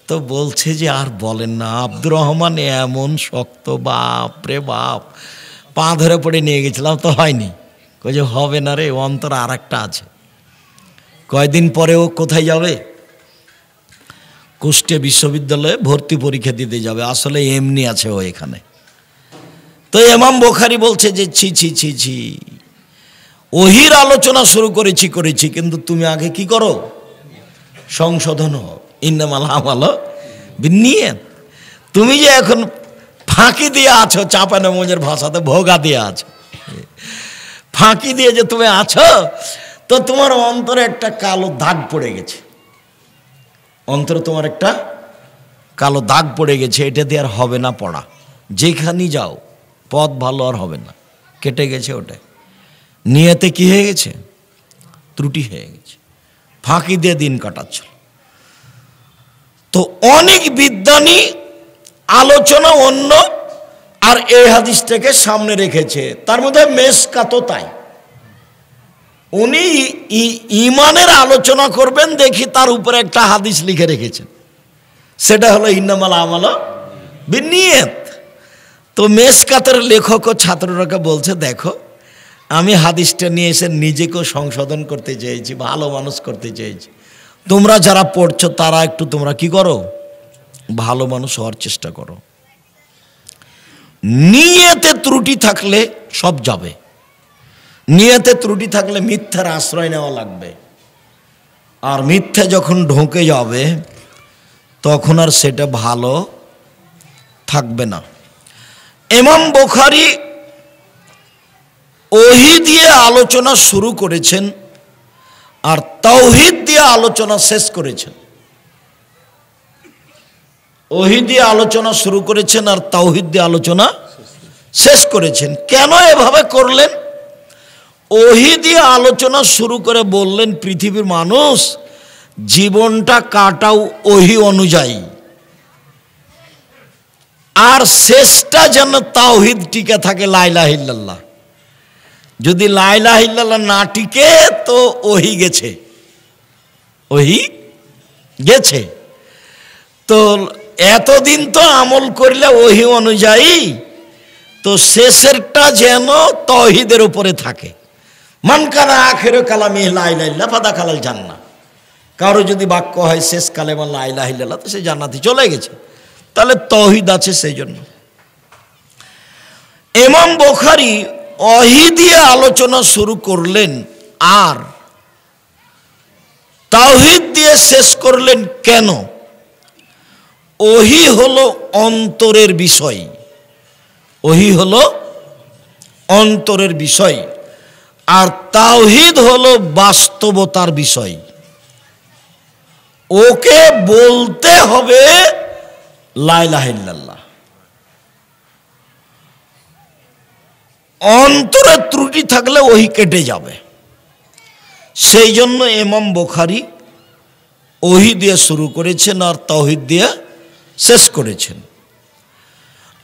[SPEAKER 1] তো বলছে যে আর বলেন না, আব্দুর রহমান এমন শক্ত, বাপ রে বাপ, পা ধরে পড়ে নিয়ে গেছিলাম, তো হয়নি। কই যে হবে না রে, অন্তর আর একটা আছে। কয়দিন পরে ও কোথায় যাবে, কুষ্টিয়া বিশ্ববিদ্যালয়ে ভর্তি পরীক্ষা দিতে যাবে। আসলে এমনি আছে ও এখানে। তো ইমাম বুখারী বলছে যে ছি ছি ছি ছি, ওহির আলোচনা শুরু করেছি, কিন্তু তুমি আগে কি করো? সংশোধন হও। ইন্নামাল আমালু বিন্নিয়াত। তুমি যে এখন ফাঁকি দিয়ে আছো, চাঁপানেমঞ্জের ভাষাতে ভোগা দিয়ে আছো, ফাঁকি দিয়ে যে তুমি আছো, তো তোমার অন্তরে একটা কালো দাগ পড়ে গেছে। অন্তরে তোমার একটা কালো দাগ পড়ে গেছে, এটা দিয়ে আর হবে না পড়া। যেখানেই যাও পথ ভালো আর হবে না, কেটে গেছে। ওটা নিয়তে কি হয়ে গেছে? ত্রুটি হয়ে গেছে, ফাঁকি দিয়ে দিন কাটাচ্ছ। তো অনেক বিদ্বানী আলোচনা অন্য আর এই হাদিসটাকে সামনে রেখেছে। তার মধ্যে মেশকাত তাই, উনি ইমানের আলোচনা করবেন, দেখি তার উপরে একটা হাদিস লিখে রেখেছেন, সেটা হলো ইন্নামাল আমালু বিন্নিয়াত। তো মেশকাতের লেখক ও ছাত্ররাকে বলছে, দেখো আমি হাদিসটা নিয়ে এসে নিজেকেও সংশোধন করতে চেয়েছি, ভালো মানুষ করতে চেয়েছি। তোমরা যারা পড়ছো তারা একটু তোমরা কি করো? ভালো মানুষ হওয়ার চেষ্টা করো। নিয়তে ত্রুটি থাকলে সব যাবে। নিয়তে ত্রুটি থাকলে মিথ্যার আশ্রয় নেওয়া লাগবে, আর মিথ্যা যখন ঢোকে যাবে তখন আর সেটা ভালো থাকবে না। ইমাম বুখারী ওহী দিয়ে আলোচনা শুরু করেছেন আর তাওহীদ দিয়ে আলোচনা শেষ করেছেন। ওহী দিয়ে আলোচনা শুরু করেছেন আর তাওহীদ দিয়ে আলোচনা শেষ করেছেন। কেন এভাবে করলেন? ওহী দিয়ে আলোচনা শুরু করে বললেন, পৃথিবীর মানুষ জীবনটা কাটাও ওহী অনুযায়ী, আর শেষটা যেন তাওহীদ টিকে থাকে, লা ইলাহা ইল্লাল্লাহ। যদি লা ইলাহা ইল্লাল্লাহ না টিকে তো ওহী গেছে, ওহী গেছে। তো এতদিন তো আমল করলে ওহী অনুযায়ী, তো শেষেরটা যেন তাওহীদের উপরে থাকে। মান কানা আখিরু কালামি লা ইলাহা ইল্লাল্লাহ ফাদাখালাল জান্নাহ। কারো যদি বাক্য হয় শেষ কালেমা লা ইলাহা ইল্লাল্লাহ, তো সে জান্নাতে চলে গেছে। তাহলে তাওহীদ আছে। সেই জন্য ইমাম বুখারী ওহী দিয়ে আলোচনা শুরু করলেন আর তাওহীদ দিয়ে শেষ করলেন। কেন? ওহী হলো অন্তরের বিষয়, ওহী হলো অন্তরের বিষয়, আর তাওহীদ হলো বাস্তবতার বিষয়। ওকে বলতে হবে লা ইলাহা ইল্লাল্লাহ। অন্তরে ত্রুটি থাকলে ওহী কেটে যাবে। সেই জন্য ইমাম বুখারী ওহী দিয়ে শুরু করেছেন আর তাওহীদ দিয়ে শেষ করেছেন।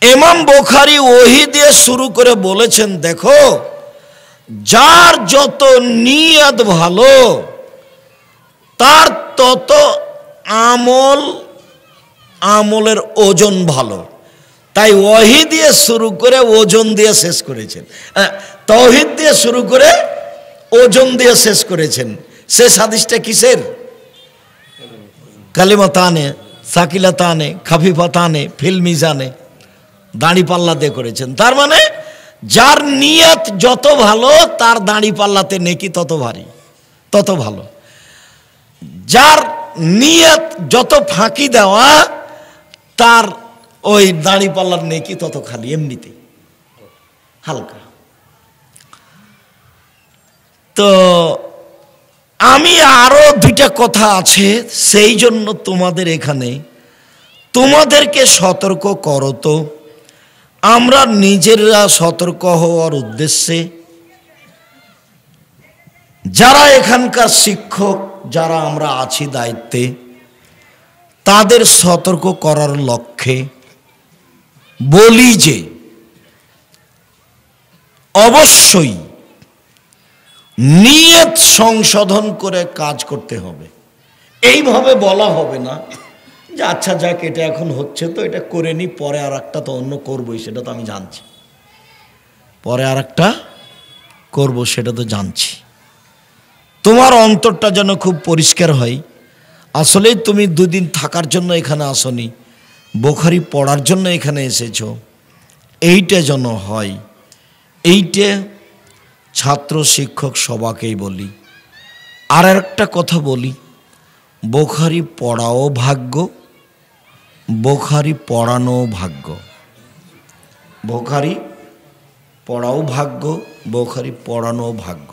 [SPEAKER 1] ইমাম বুখারী ওহী দিয়ে শুরু করে বলেছেন, দেখো যার যত নিয়ত ভালো তার তত আমলের ওজন ভালো। তাই ওহী দিয়ে শুরু করে ওজন দিয়ে শেষ করেছেন, তাওহীদ দিয়ে শুরু করে ওজন দিয়ে শেষ করেছেন। শেষ হাদিসটা কিসের? কালিমাতানে সাকিলাতানে খাফিফাতানে ফিল মিজানে, দাড়ি পাল্লা দিয়ে করেছেন। তার মানে যার নিয়ত যত ভালো তার দাড়ি পাল্লাতে নেকি তত ভারী, তত ভালো। যার নিয়ত যত ফাঁকি দেওয়া তার ওই দাড়ি পাল্লার নেকি তত খালি, এমনিতে হালকা। তো আমি আরো দুইটা কথা আছে, সেই জন্য তোমাদের এখানে তোমাদেরকে সতর্ক করো। তো আমরা নিজেরা সতর্ক হওয়ার উদ্দেশ্যে যারা এখানকার শিক্ষক, যারা আমরা আছি দায়িত্বে, তাদের সতর্ক করার লক্ষ্যে বলি যে অবশ্যই নিয়ত সংশোধন করে কাজ করতে হবে। এইভাবে বলা হবে না যে আচ্ছা যাক এটা এখন হচ্ছে তো এটা করে নি, পরে আর একটা তো অন্য করবোই, সেটা তো আমি জানছি, পরে আর একটা করবো সেটা তো জানছি। তোমার অন্তরটা যেন খুব পরিষ্কার হয়। আসলেই তুমি দুদিন থাকার জন্য এখানে আসনি, বুখারী পড়ার জন্য এখানে এসেছো, এইটা যেন হয়, এইটা ছাত্র শিক্ষক সবাকেই বলি। আর একটা কথা বলি, বুখারী পড়াও ভাগ্য, বুখারী পড়ানো ভাগ্য। বুখারী পড়াও ভাগ্য, বুখারী পড়ানো ভাগ্য।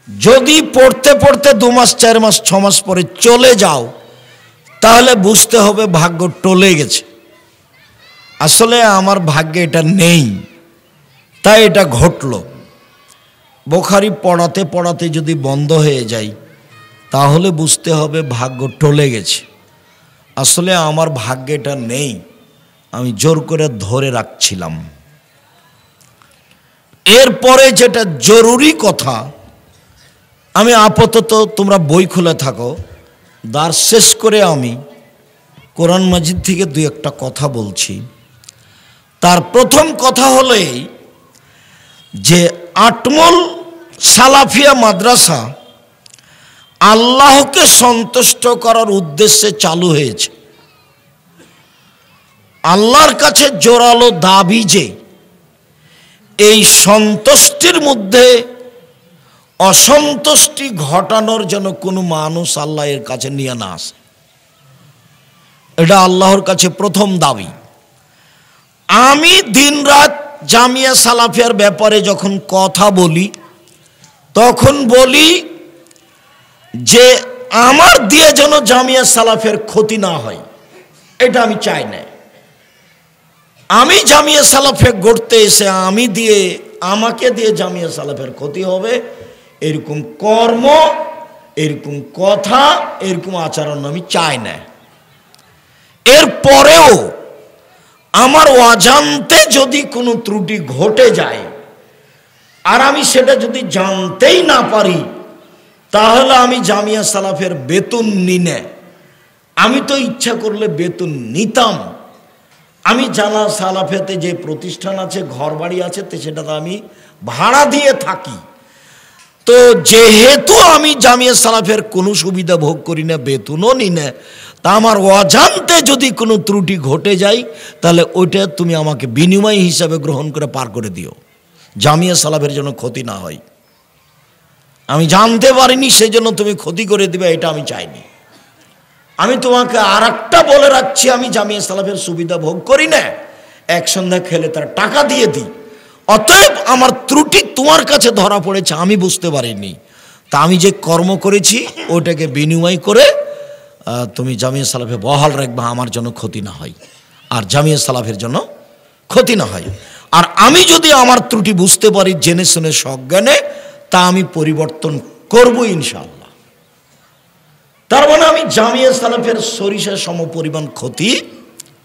[SPEAKER 1] যদি পড়তে পড়তে 2 মাস 4 মাস 6 মাস পরে চলে যাও, তাহলে বুঝতে হবে ভাগ্য টলে গেছে। আসলে আমার ভাগ্যে এটা নেই, তাই এটা ঘটলো। বুখারী পড়াতে পড়াতে যদি বন্ধ হয়ে যায়, তাহলে বুঝতে হবে ভাগ্য টলে গেছে। আসলে আমার ভাগ্যে এটা নেই, আমি জোর করে ধরে রাখছিলাম। এরপরে যেটা জরুরি কথা, আমি আপাতত, তোমরা বই খুলে থাকো, দার্স শেষ করে আমি কোরআন মাজিদ থেকে 2-1টা কথা বলছি। তার প্রথম কথা হলো এই যে আটমল সালাফিয়া মাদ্রাসা আল্লাহকে সন্তুষ্ট করার উদ্দেশ্যে চালু হয়েছে। আল্লাহর কাছে জোরালো দাবি যে এই সন্তুষ্টির মধ্যে অসন্তুষ্টি ঘটানোর জন্য কোনো মানুষ আল্লাহ এর কাছে নিয়ে না আসে। এটা আল্লাহর কাছে প্রথম দাবি। আমি দিনরাত জামিয়া সালাফিয়ার ব্যাপারে যখন কথা বলি, তখন বলি যে আমার দিয়ে যেন জামিয়া সালাফিয়ার ক্ষতি না হয়, এটা আমি চাই না। আমি জামিয়া সালাফিয়া গড়তে এসে আমাকে দিয়ে জামিয়া সালাফিয়ার ক্ষতি হবে, এরকম কর্ম, এরকম কথা, এরকম আচরণ আমি চাই না। এরপরেও আমার অজান্তে যদি কোনো ত্রুটি ঘটে যায় আর আমি সেটা যদি জানতেই না পারি, তাহলে আমি জামিয়া সালাফের বেতন নিই না। আমি তো ইচ্ছা করলে বেতন নিতাম। আমি জানা সালাফেতে যে প্রতিষ্ঠান আছে, ঘর বাড়ি আছে, সেটাতে আমি ভাড়া দিয়ে থাকি। তো যেহেতু আমি জামিয়া সালাফের কোনো সুবিধা ভোগ করি না, বেতনও নিই না, তা আমার অজান্তে যদি কোনো ত্রুটি ঘটে যায়, তাহলে ওইটা তুমি আমাকে বিনিময় হিসাবে গ্রহণ করে পার করে দিও, জামিয়া সালাফের জন্য ক্ষতি না হয়। আমি জানতে পারিনি সেজন্য তুমি ক্ষতি করে দিবে, এটা আমি চাইনি। আমি তোমাকে আর একটা বলে রাখছি, আমি জামিয়া সালাফের সুবিধা ভোগ করি না, এক সন্ধ্যা খেলে তার টাকা দিয়ে দিই। অতএব আমার ত্রুটি তোমার কাছে ধরা পড়েছে, আমি বুঝতে পারিনি, তা আমি যে কর্ম করেছি ওটাকে বিনিময় করে তুমি জামিয়া সালাফে বহাল রাখবা, আমার জন্য ক্ষতি না হয় আর জামিয়া সালাফের জন্য ক্ষতি না হয়। আর আমি যদি আমার ত্রুটি বুঝতে পারি জেনে শুনে সজ্ঞানে, তা আমি পরিবর্তন করব ইনশাআল্লাহ। তার মানে আমি জামিয়া সালাফের সরিষা সম পরিমাণ ক্ষতি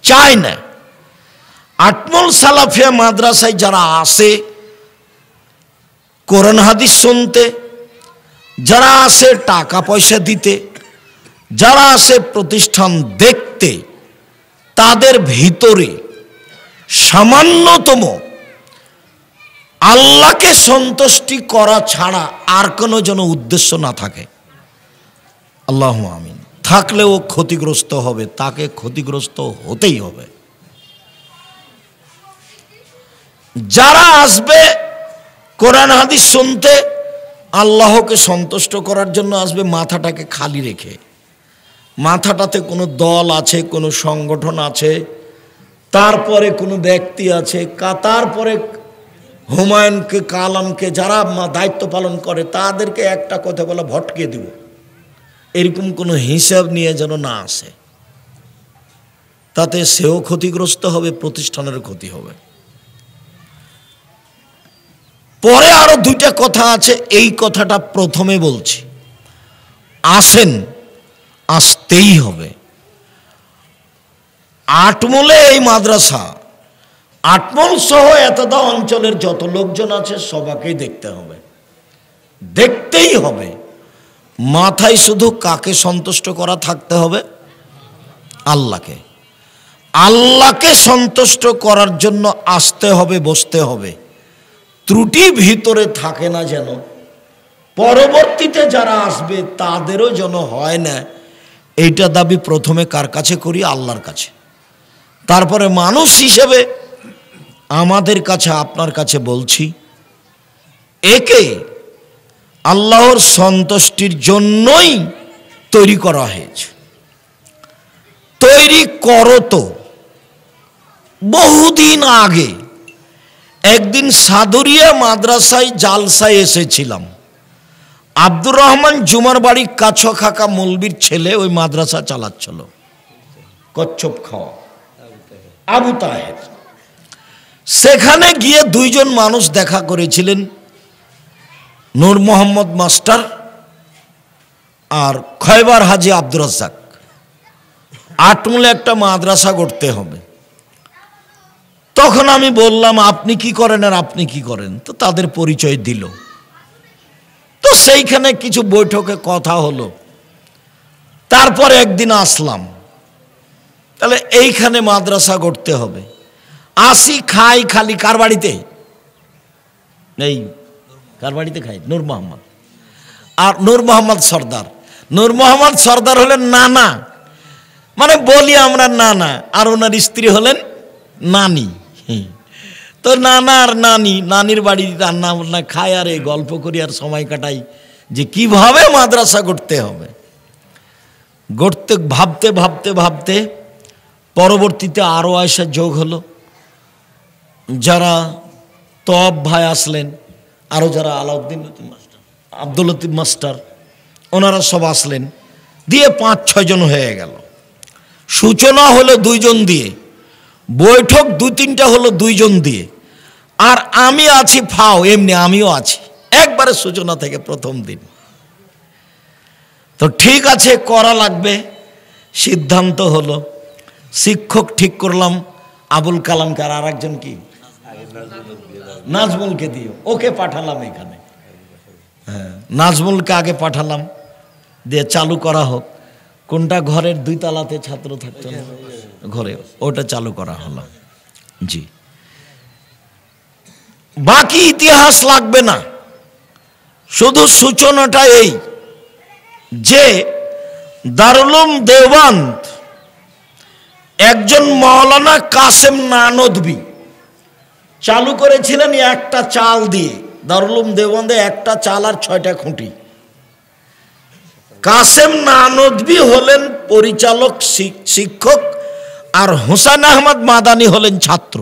[SPEAKER 1] চাই না। আটমল সালাফিয়া মাদ্রাসায় যারা আসে কোরআন হাদিস শুনতে, যারা আসে টাকা পয়সা দিতে, যারা আসে প্রতিষ্ঠান দেখতে, তাদের ভিতরে সামান্যতম আল্লাহকে সন্তুষ্টি করা ছাড়া আর কোনো যেন উদ্দেশ্য না থাকে। আল্লাহু আমিন। থাকলেও ক্ষতিগ্রস্ত হবে, তাকে ক্ষতিগ্রস্ত হতেই হবে। যারা আসবে কোরআন হাদিস শুনতে, আল্লাহকে সন্তুষ্ট করার জন্য আসবে মাথাটাকে খালি রেখে। মাথাটাতে কোনো দল আছে, কোনো সংগঠন আছে, তারপরে কোনো ব্যক্তি আছে, তারপরে হুমায়ুনকে, কালামকে, যারা দায়িত্ব পালন করে তাদেরকে একটা কথা বলে ভটকে দিব, এরকম কোনো হিসাব নিয়ে যেন না আসে। তাতে সেও ক্ষতিগ্রস্ত হবে, প্রতিষ্ঠানের ক্ষতি হবে। পরে আরো 2টা কথা আছে, এই কথাটা প্রথমে বলছি। আসেন, আসতেই হবে। আটমলে এই মাদ্রাসা, আটমল সহ এতদা অঞ্চলের যত লোকজন আছে সবাইকেই দেখতে হবে, দেখতেই হবে। মাথায় শুধু কাকে সন্তুষ্ট করা থাকতে হবে? আল্লাহকে। আল্লাহকে সন্তুষ্ট করার জন্য আসতে হবে, বসতে হবে। ত্রুটি ভিতরে থাকে না যেন, পরবর্তীতে যারা আসবে তাদেরও যেন হয় না। এইটা দাবি প্রথমে কার কাছে করি? আল্লাহর কাছে। তারপরে মানুষ হিসেবে আমাদের কাছে আপনার কাছে বলছি, একে আল্লাহর সন্তুষ্টির জন্যই তৈরি করা হয়েছে। তৈরি করো তো বহুদিন আগে একদিন সাদুরিয়া মাদ্রাসায় জালসায় এসেছিলাম। আব্দুর রহমান জুমার বাড়ি কাছ খাকা মৌলবীর ছেলে ওই মাদ্রাসা চালাচ্ছিল, কচ্ছপ খাওয়া আবু তাহের। সেখানে গিয়ে দুইজন মানুষ দেখা করেছিলেন, নূর মোহাম্মদ মাস্টার আর খয়বার হাজি আব্দুর রাজ্জাক। আটমূলে একটা মাদ্রাসা করতে হবে। তখন আমি বললাম, আপনি কি করেন আর আপনি কি করেন? তো তাদের পরিচয় দিল। তো সেইখানে কিছু বৈঠকে কথা হলো। তারপর একদিন আসলাম, তাহলে এইখানে মাদ্রাসা করতে হবে। আসি, খাই, খালি কার বাড়িতে? এই কার বাড়িতে খাই? নূর মোহাম্মদ। আর নূর মোহাম্মদ সর্দার। নূর মোহাম্মদ সর্দার হলেন নানা, মানে বলি আমরা নানা, আর ওনার স্ত্রী হলেন নানি। তো নানা আর নানি, নানির বাড়ি রান্না বান্না খাই আর এই গল্প করি আর সময় কাটাই যে কিভাবে মাদ্রাসা করতে হবে। গড়তে ভাবতে ভাবতে ভাবতে পরবর্তীতে আরও আয়সা যোগ হলো। যারা তব ভাই আসলেন, আরও যারা আলাউদ্দিন মাস্টার, আব্দুল লতিফ মাস্টার, ওনারা সব আসলেন, দিয়ে 5-6 জন হয়ে গেল। সূচনা হলো 2 জন দিয়ে, বৈঠক 2-3টা হলো 2 জন দিয়ে, আর আমি আছি ফাও, এমনি আমিও আছি একবারে সূচনা থেকে প্রথম দিন। তো ঠিক আছে, করা লাগবে। সিদ্ধান্ত হলো, শিক্ষক ঠিক করলাম আবুল কালামকে, আর একজন কি নাজমুলকে দিও, ওকে পাঠালাম এখানে। হ্যাঁ, নাজমুলকে আগে পাঠালাম, দিয়ে চালু করা হোক। কোনটা? ঘরের 2 তলাতে ছাত্র থাকতো না, ঘরে, ওটা চালু করা হলো। জি, বাকি ইতিহাস লাগবে না, শুধু সূচনাটা এই যে দারুল উলুম দেওবন্দ একজন মাওলানা কাসেম নানদভী চালু করেছিলেন একটা চাল দিয়ে। দারুল উলুম দেওবন্দে একটা চাল আর 6টা খুঁটি। কাসেম নানদভী হলেন পরিচালক শিক্ষক, আর হুসাইন আহমদ মাদানী হলেন ছাত্র।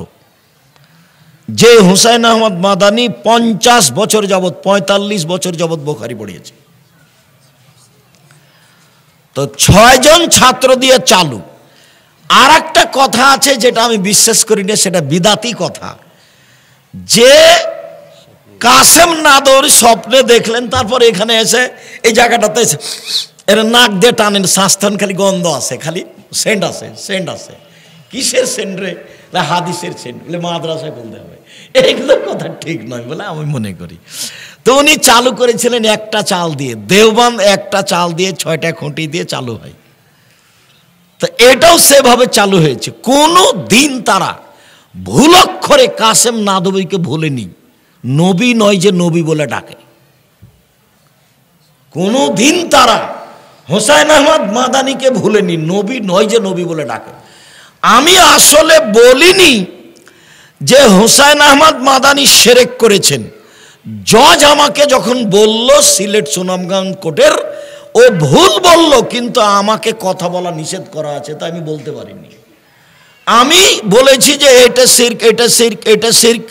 [SPEAKER 1] যে হুসাইন আহমদ মাদানী 50 বছর যাবৎ, 45 বছর যাবৎ বুখারী পড়িয়েছে। তো 6 জন ছাত্র দিয়ে চালু। আর একটা কথা আছে যেটা আমি বিশ্বাস করি না, সেটা বিদাতি কথা, যে কাসেম নাদৌরি স্বপ্নে দেখলেন, তারপর এখানে এসে এই জায়গাটাতে এর নাক দিয়ে টানেন, শ্বাসটান, খালি গন্ধ আছে, খালি সেন্ট আছে, সেন্ট আছে। কিসের সেন্ট রে? হাদিসের সেন্ট, বলে মাদ্রাসায় বলতে হবে। এইগুলো কথা ঠিক নয় বলে আমি মনে করি। তো উনি চালু করেছিলেন একটা চাল দিয়ে, দেওবন্দ একটা চাল দিয়ে 6টা খুঁটি দিয়ে চালু হয়। তো এটাও সেভাবে চালু হয়েছে। কোনো দিন তারা ভুল অক্ষরে কাসেম নাদবীকে ভুলেনি। নবী নয় যে নবী বলে ডাকে। কোনো দিন তারা হুসাইন আহমদ মাদানীকে ভুলেনি, নবী নয় যে নবী বলে ডাকে। আমি আসলে বলিনি যে হুসাইন আহমদ মাদানী শিরক করেছেন। জজ আমাকে যখন বলল সিলেট সুনামগঞ্জ কোর্টের, ও ভুল বলল, কিন্তু আমাকে কথা বলা নিষেধ করা আছে, তাই আমি বলতে পারিনি। আমি বলেছি যে এটা শিরক, এটা শিরক, এটা শিরক।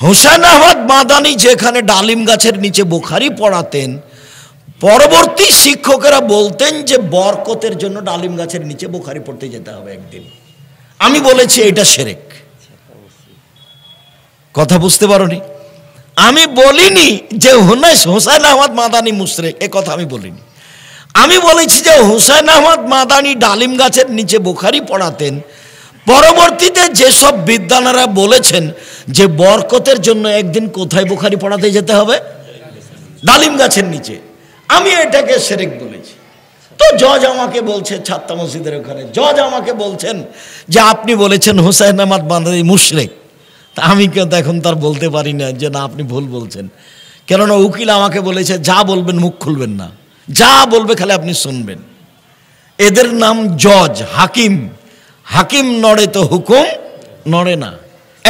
[SPEAKER 1] হুসাইন আহমদ মাদানী যেখানে ডালিম গাছের নিচে বুখারী পড়াতেন, পরবর্তী শিক্ষকেরা বলতেন যে বরকতের জন্য ডালিম গাছের নিচে বুখারী পড়তে যেতে হবে একদিন। আমি বলেছি এটা শিরক। কথা বুঝতে পারোনি? আমি বলিনি যে হুসাইন আহমদ মাদানী মুশরিক, এ কথা আমি বলিনি। আমি বলেছি যে হুসাইন আহমদ মাদানী ডালিম গাছের নিচে বুখারী পড়াতেন, পরবর্তীতে যেসব বিদ্বানেরা বলেছেন যে বরকতের জন্য একদিন কোথায় বুখারী পড়াতে যেতে হবে? ডালিম গাছের নিচে। আমি এটাকে শিরক বলেছি। তো জজ আমাকে বলছে, ছাত্র মসজিদের ওখানে জজ আমাকে বলছেন যে আপনি বলেছেন হুসাইন আহমদ মাদানী মুশরিক। তা আমি কিন্তু এখন তার বলতে পারি না যে না, আপনি ভুল বলছেন। কেননা উকিল আমাকে বলেছে যা বলবেন মুখ খুলবেন না, যা বলবে খালি আপনি শুনবেন। এদের নাম জজ, হাকিম। হাকিম নড়ে তো হুকুম নড়ে না।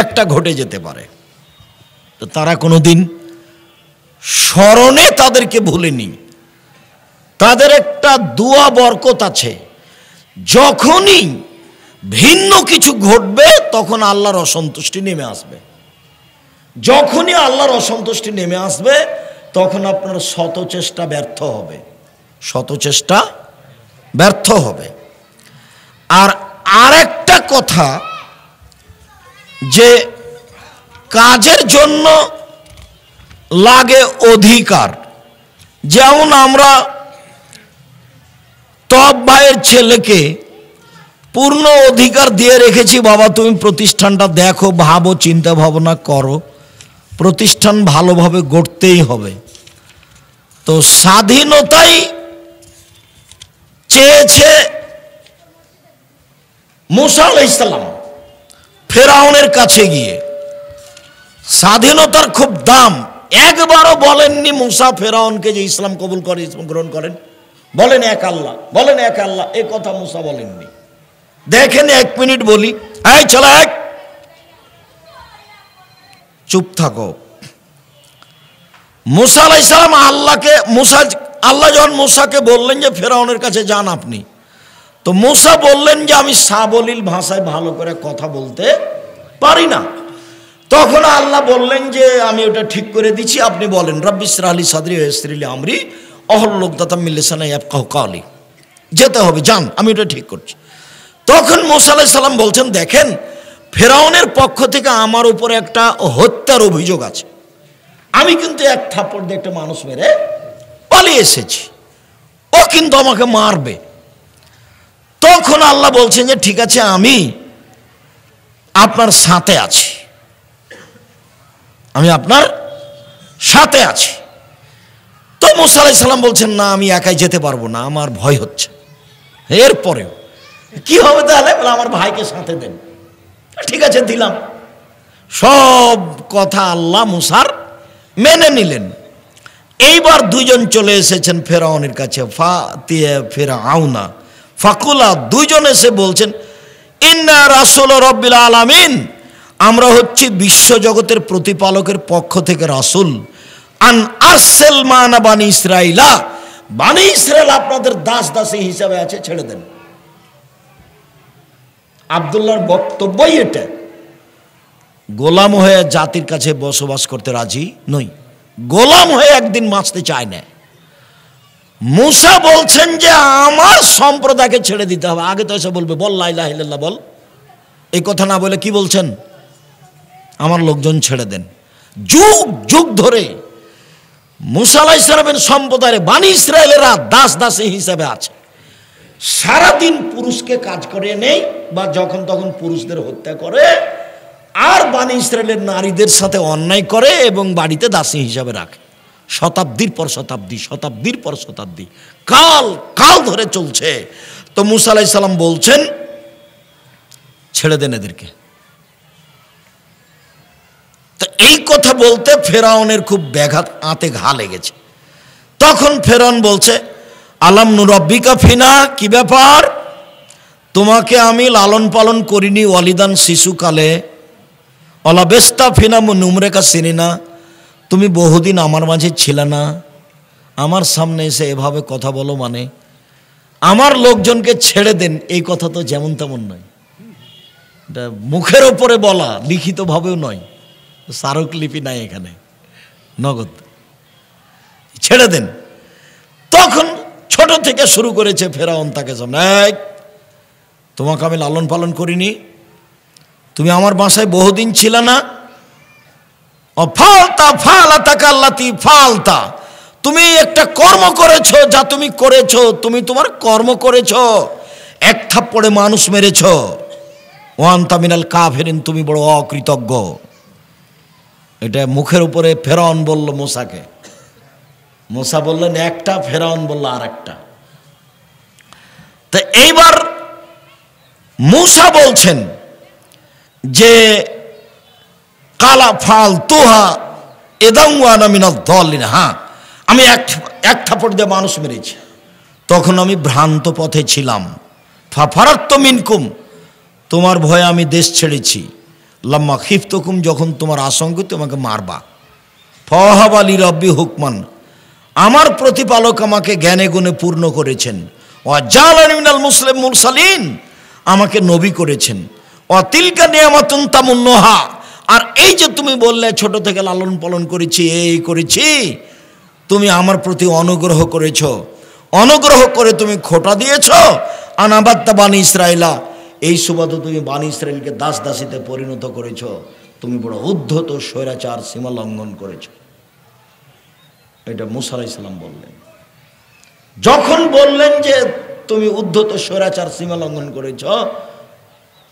[SPEAKER 1] একটা ঘটে যেতে পারে। তো তারা কোনোদিন স্মরণে তাদেরকে ভুলেনি। তাদের একটা দুয়া বরকত আছে, যখনই ভিন্ন কিছু ঘটবে তখন আল্লাহর অসন্তুষ্টি নেমে আসবে। যখনই আল্লাহর অসন্তুষ্টি নেমে আসবে তখন আপনার শত চেষ্টা ব্যর্থ হবে, শত চেষ্টা ব্যর্থ হবে। আর আরেকটা কথা, যে কাজের জন্য লাগে অধিকার। যেমন আমরা টপ ভাইয়ের ছেলেকে পূর্ণ অধিকার দিয়ে রেখেছি, বাবা তুমি প্রতিষ্ঠানটা দেখো, ভাবো, চিন্তা ভাবনা করো, প্রতিষ্ঠান ভালোভাবে গড়তেই হবে। তো স্বাধীনতাই চেয়েছে মুসা আলাইহিস সালাম ফেরাউনের কাছে গিয়ে। স্বাধীনতার খুব দাম। একবারও বলেননি মুসা ফেরাউনকে যে ইসলাম কবুল করে, ইসলাম গ্রহণ করেন, বলেন এক আল্লাহ, বলেন এক আল্লাহ, এ কথা মুসা বলেননি। দেখেন 1 মিনিট বলি, এই চলো এক, চুপ থাকো। মুসা আলাইহিস সালাম আল্লাহ যখন মুসাকে বললেন যে ফেরাউনের কাছে যান আপনি, তো মুসা বললেন যে আমি সাবলীল ভাষায় ভালো করে কথা বলতে পারি না। তখন আল্লাহ বললেন যে আমি ওটা ঠিক করে দিচ্ছি, আপনি বলেন রব্বি ইশরাহ লি সাদরি ওয়া ইয়াসসির লি আমরি ওয়াহলুল উকদাতাম মিন লিসানি ইয়াফকাহু কাওলি, যেতে হবে, যান, আমি ওটা ঠিক করছি। তখন মুসা আলাইহিস সালাম বলছেন, দেখেন ফেরাউনের পক্ষ থেকে আমার উপরে একটা হত্যার অভিযোগ আছে, আমি কিন্তু এক থাপ্পড় দিয়ে একটা মানুষ মেরে পালিয়ে এসেছি, ও কিন্তু আমাকে মারবে। তখন আল্লাহ বলছেন যে ঠিক আছে, আমি আপনার সাথে আছি, আমি আপনার সাথে আছি। তো মুসা আলাইহিস সালাম বলছেন, না আমি একাই যেতে পারবো না, আমার ভয় হচ্ছে। এরপরেও কি হবে তাহলে? বলে আমার ভাইকে সাথে দেন। ঠিক আছে, দিলাম। সব কথা আল্লাহ মুসার মেনে নিলেন। এইবার দুইজন চলে এসেছেন ফেরাউনের কাছে, ফেরাউনা ফাকুলা, দুইজন এসে বলছেন, ইন্না রাসূল রাব্বিল আলামিন, আমরা হচ্ছি বিশ্বজগতের প্রতিপালকের পক্ষ থেকে রাসূল, আন আরসেল মানা বানি ইসরাইলা, বানি ইসরাইল আপনাদের দাস দাসী হিসাবে আছে, ছেড়ে দেন। আব্দুল্লাহর বক্তব্যই এটা, গোলাম হয়ে জাতির কাছে বসবাস করতে রাজি নই, গোলাম হয়ে একদিন বাঁচতে চায় না। মুসা বলছেন যে আমার সম্প্রদায়কে ছেড়ে দিতে হবে। আগে তো এসে বলবে বল লা ইলাহা ইল্লাল্লাহ বল, এই কথা না বলে কি বলছেন, আমার লোকজন ছেড়ে দেন। যুগ যুগ ধরে মুসা আলাইহিস সালামের সম্প্রদায়ের বানি ইসরায়েলেরা দাস দাসী হিসাবে আছে। সারাদিন পুরুষকে কাজ করে নেই বা যখন তখন পুরুষদের হত্যা করে, আর বানি ইসরায়েলের নারীদের সাথে অন্যায় করে এবং বাড়িতে দাসী হিসাবে রাখে। শতাব্দীর পর শতাব্দী, শতাব্দীর পর শতাব্দী, কাল কাল ধরে চলছে। তো মুসা আলাইহিস সালাম বলছেন ছেড়ে দেন এদেরকে। তো এই কথা বলতে ফেরাউনের খুব ব্যাঘাত, আঁতে ঘা লেগেছে। তখন ফেরাউন বলছে, আলাম নুরাব্বিকা ফিনা, কি ব্যাপার, তোমাকে আমি লালন পালন করিনি ওয়ালিদান শিশুকালে, অলাবেস্তা ফিনা নুমরেকা সিনিনা, তুমি বহুদিন আমার মাঝে ছিলে না, আমার সামনে এসে এভাবে কথা বলো, মানে আমার লোকজনকে ছেড়ে দেন, এই কথা তো যেমন তেমন নয়, এটা মুখের ওপরে বলা, লিখিতভাবেও নয়, স্মারকলিপি নাই এখানে, নগদ ছেড়ে দেন। তখন ছোট থেকে শুরু করেছে ফেরাউন তাকে সামনে, তোমাকে আমি লালন পালন করিনি, তুমি আমার বাসায় বহুদিন ছিল না, ফালতা ফালাতা কাল্লাতি ফালতা, তুমি একটা কর্ম করেছো, যা তুমি করেছো, তুমি তোমার কর্ম করেছো, এক থাপ্পড়ে মানুষ মেরেছো, ওয়ান্তা মিনাল কাফিরিন, তুমি বড় অকৃতজ্ঞ। এটা মুখের উপরে ফেরাউন বলল মুসাকে। মুসা বললেন একটা, ফেরাউন বলল আর একটা। তো এইবার মুসা বলছেন যে কালা ফাল তোহা এদাউয়ানা মিনাল দলিন, হ্যাঁ আমি এক থাপড় দিয়ে মানুষ মেরেছি, তখন আমি ভ্রান্ত পথে ছিলাম। ফারাত্ত মিনকুম, তোমার ভয়ে আমি দেশ ছেড়েছি। লাম্মা খিফতুকুম, যখন তোমার আশঙ্কা তোমাকে মারবা। ফওয়াহাব আলী রব্বি হুকমান, আমার প্রতিপালক আমাকে জ্ঞানে গুণে পূর্ণ করেছেন। ওয়াজআলানি মিনাল মুসলিম মুরসালিন, আমাকে নবী করেছেন। তিলকা নিয়ামাতুন তামুন্নুহা, আর এই যে তুমি বললে ছোট থেকে লালন পালন করেছি, এই করেছি, তুমি আমার প্রতি অনুগ্রহ করেছ, অনুগ্রহ করে তুমি খোটা দিয়েছ। আনাবাত্তা বানি ইসরাইলা, এই সুবাদে তুমি বানি ইসরাইলকে দাস দাসীতে পরিণত করেছ। তুমি বড় উদ্ধত স্বৈরাচার, সীমা লঙ্ঘন করেছ। এটা মুসা আলাইহিস সালাম বললেন। যখন বললেন যে তুমি উদ্ধত স্বৈরাচার, সীমা লঙ্ঘন করেছ,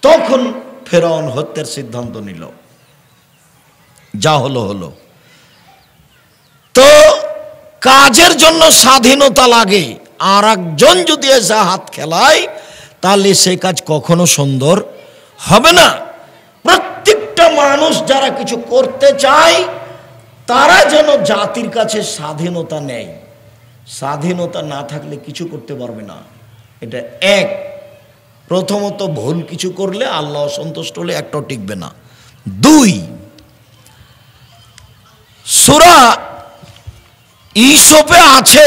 [SPEAKER 1] তখন ফেরাউন হত্যার সিদ্ধান্ত নিল। যা হলো হলো। তো কাজের জন্য স্বাধীনতা লাগে, আর একজন যদি এসে হাত খেলায় তাহলে সে কাজ কখনো সুন্দর হবে না। প্রত্যেকটা মানুষ যারা কিছু করতে চায় তারা যেন জাতির কাছে স্বাধীনতা নেয়। স্বাধীনতা না থাকলে কিছু করতে পারবে না। এটা এক। প্রথমত, ভুল কিছু করলে আল্লাহ অসন্তুষ্ট হলে একটাও টিকবে না। দুই, সূরা ইউসুফে আছে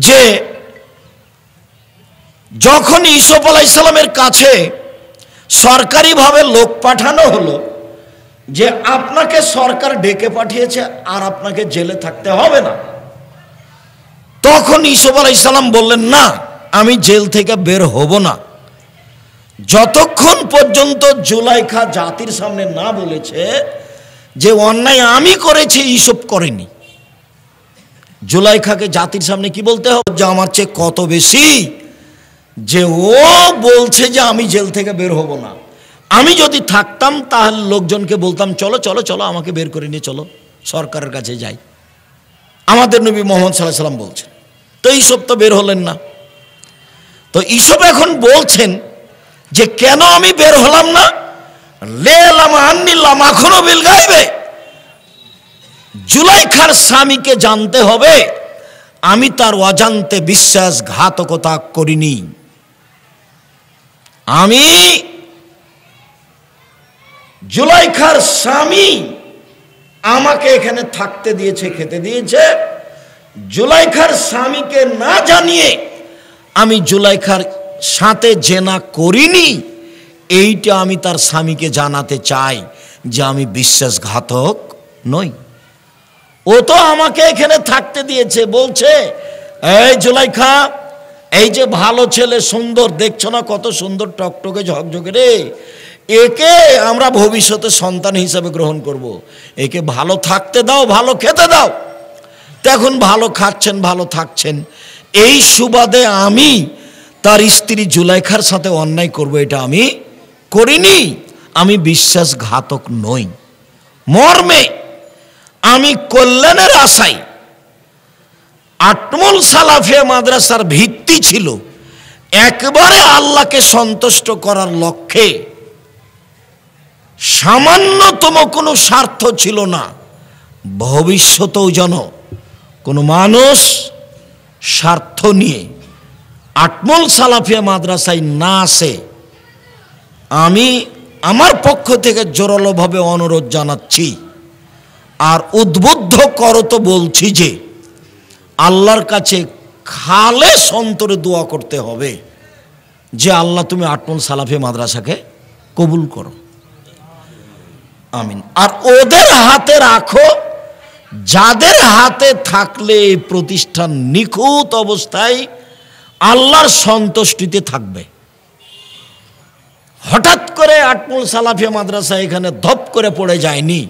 [SPEAKER 1] যে যখন ইউসুফ আলাইহিস সালামের কাছে সরকারিভাবে লোক পাঠানো হলো যে আপনাকে সরকার ডেকে পাঠিয়েছে আর আপনাকে জেলে থাকতে হবে না, তখন ইউসুফ আলাইহিস সালাম বললেন, না, আমি জেল থেকে বের হব না যতক্ষণ পর্যন্ত জুলাইখা জাতির সামনে না বলেছে যে অন্যায় আমি করেছি, ইউসুফ করেনি। জুলাইখাকে জাতির সামনে কি বলতে হবে? যে আমার চেয়ে কত বেশি, যে ও বলছে যে আমি জেল থেকে বের হব না। আমি যদি থাকতাম তাহলে লোকজনকে বলতাম, চলো চলো চলো, আমাকে বের করে নিয়ে চলো, সরকারের কাছে যাই। আমাদের নবী মুহাম্মদ সাল্লাল্লাহু আলাইহি ওয়াসাল্লাম বলছেন। তো ইউসুফ তো বের হলেন না। তো ইউসুফ এখন বলছেন যে কেন আমি বের হলাম না? লেলাম আন্নিল্লাম এখনো বিল গায়বে, জুলাইখার স্বামীকে জানতে হবে আমি তার অজান্তে বিশ্বাসঘাতকতা করিনি। আমি জুলাইখার স্বামী আমাকে এখানে থাকতে দিয়েছে, খেতে দিয়েছে। জুলাইখার স্বামীকে না জানিয়ে আমি জুলাইখার সাথে জেনা করিনি, এইটা আমি তার স্বামীকে জানাতে চাই যে আমি বিশ্বাসঘাতক নই। ও তো আমাকে এখানে থাকতে দিয়েছে, বলছে এই জুলাইখা, এই যে ভালো ছেলে, সুন্দর, দেখছো না কত সুন্দর, টকটকে ঝকঝকে রে, একে আমরা ভবিষ্যতে সন্তান হিসাবে গ্রহণ করব। একে ভালো থাকতে দাও, ভালো খেতে দাও। এখন ভালো খাচ্ছেন, ভালো থাকছেন, এই সুবাদে আমি তার স্ত্রী জুলাইখার সাথে অন্যায় করব, এটা আমি করিনি। আমি বিশ্বাসঘাতক নই। মর্মে আমি কল্যাণের আশায়, আটমল সালাফিয়া মাদ্রাসার ভিত্তি ছিল একবারে আল্লাহকে সন্তুষ্ট করার লক্ষ্যে, সামান্যতম কোনো স্বার্থ ছিল না ভবিষ্যতেও যেন কোনো মানুষ স্বার্থ নিয়ে আটমল সালাফিয়া মাদ্রাসায় না আসে। আমি আমার পক্ষ থেকে জোরালোভাবে অনুরোধ জানাচ্ছি আর উদ্বুদ্ধ করত বলছি যে আল্লাহর কাছে খালেস অন্তরে দোয়া করতে হবে যে আল্লাহ তুমি আটমল সালাফিয়া মাদ্রাসাকে কবুল করো, আমিন। আর ওদের হাতে রাখো, যাদের হাতে থাকলে এই প্রতিষ্ঠান নিখুঁত অবস্থায় আল্লাহর সন্তুষ্টিতে থাকবে। হঠাৎ করে আটমল সালাফিয়া মাদ্রাসা এখানে ধপ করে পড়ে যায়নি।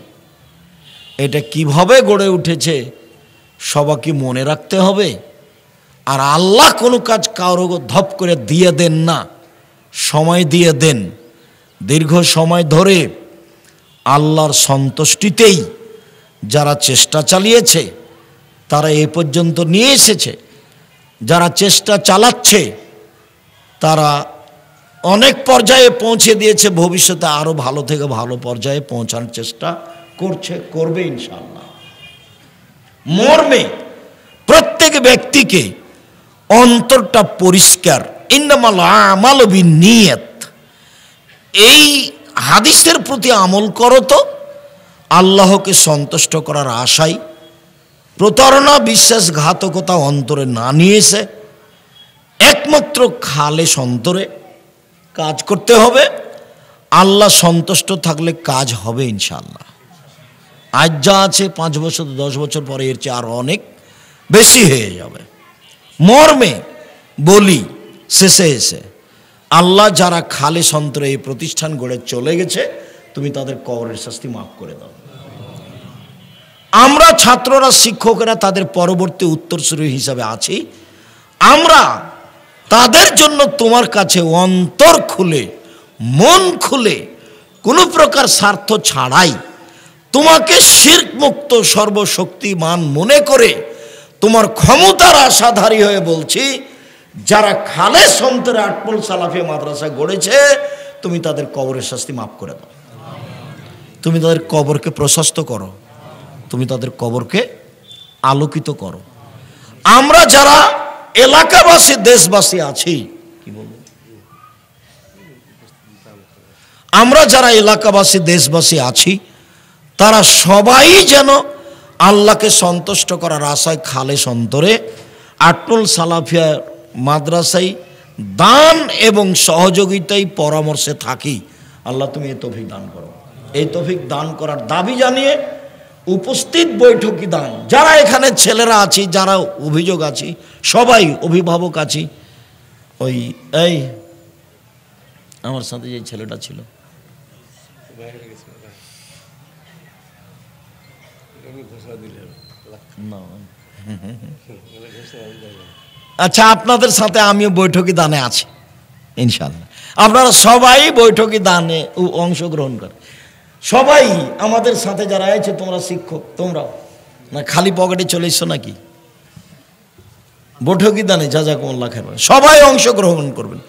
[SPEAKER 1] এটা কিভাবে গড়ে উঠেছে সবাইকে মনে রাখতে হবে। আর আল্লাহ কোনো কাজ কারো ধপ করে দিয়ে দেন না, সময় দিয়ে দেন। দীর্ঘ সময় ধরে আল্লাহর সন্তুষ্টিতেই যারা চেষ্টা চালিয়েছে তারা এ পর্যন্ত নিয়ে এসেছে। যারা চেষ্টা চালাচ্ছে তারা অনেক পর্যায়ে পৌঁছে দিয়েছে, ভবিষ্যতে আরও ভালো থেকে ভালো পর্যায়ে পৌঁছানোর চেষ্টা করছে, করবে ইনশাআল্লাহ। মর্মে প্রত্যেক ব্যক্তিকে অন্তরটা পরিষ্কার, ইন্নামাল আমালু বিন্নিয়াত, এই হাদিসের প্রতি আমল করো তো আল্লাহকে সন্তুষ্ট করার আশায় প্রতারণা বিশ্বাসঘাতকতা অন্তরে না নিয়েছে একমাত্র খালেস অন্তরে কাজ করতে হবে। আল্লাহ সন্তুষ্ট থাকলে কাজ হবে ইনশাআল্লাহ। আজ যা আছে 5 বছর 10 বছর পরে এর চেয়ে আরো অনেক বেশি হয়ে যাবে। মর্মে বলি শেষে এসে, আল্লাহ যারা খালেস অন্তরে এই প্রতিষ্ঠান গড়ে চলে গেছে তুমি তাদের কবরের শাস্তি মাফ করে দাও। আমরা ছাত্ররা শিক্ষকেরা তাদের পরবর্তী উত্তরসূরি হিসাবে আছি। আমরা তাদের জন্য তোমার কাছে অন্তর খুলে মন খুলে কোনো প্রকার স্বার্থ ছাড়াই তোমাকে শিরক মুক্ত সর্বশক্তিমান মনে করে তোমার ক্ষমতার আশাধারী হয়ে বলছি, যারা খালেস অন্তরে আটপল সালাফিয়া মাদ্রাসা গড়েছে তুমি তাদের কবরের শাস্তি মাফ করে দাও। তুমি তাদের কবরকে প্রশস্ত করো, তুমি তাদের কবরকে আলোকিত করো। আমরা যারা এলাকাবাসী দেশবাসী আছি, কি বলবো, আমরা যারা এলাকাবাসী দেশবাসী আছি তারা সবাই যেন আল্লাহকে সন্তুষ্ট করার আশায় খালেস অন্তরে আটপল সালাফিয়া মাদ্রাসায় দান এবং সহযোগিতায় পরামর্শে থাকি। আল্লাহ তুমি এই তৌফিক দান করো। এই তৌফিক দান করার দাবি জানিয়ে উপস্থিত বৈঠকি দান যারা এখানে ছেলেরা আছি, যারা অভিযোগ আছি, সবাই অভিভাবক আছি, ওই এই আমার সাথে যে ছেলেটা ছিল আচ্ছা, আপনাদের সাথে আমিও বৈঠকি দানে আছি ইনশাআল্লাহ। আপনারা সবাই বৈঠকি দানে অংশগ্রহণ করেন। সবাই আমাদের সাথে যারা আছে, তোমরা শিক্ষক, তোমরাও না খালি পকেটে চলে এসছো নাকি? বৈঠকি দানে জাযাকুমুল্লাহ খাইর, সবাই অংশগ্রহণ করবেন।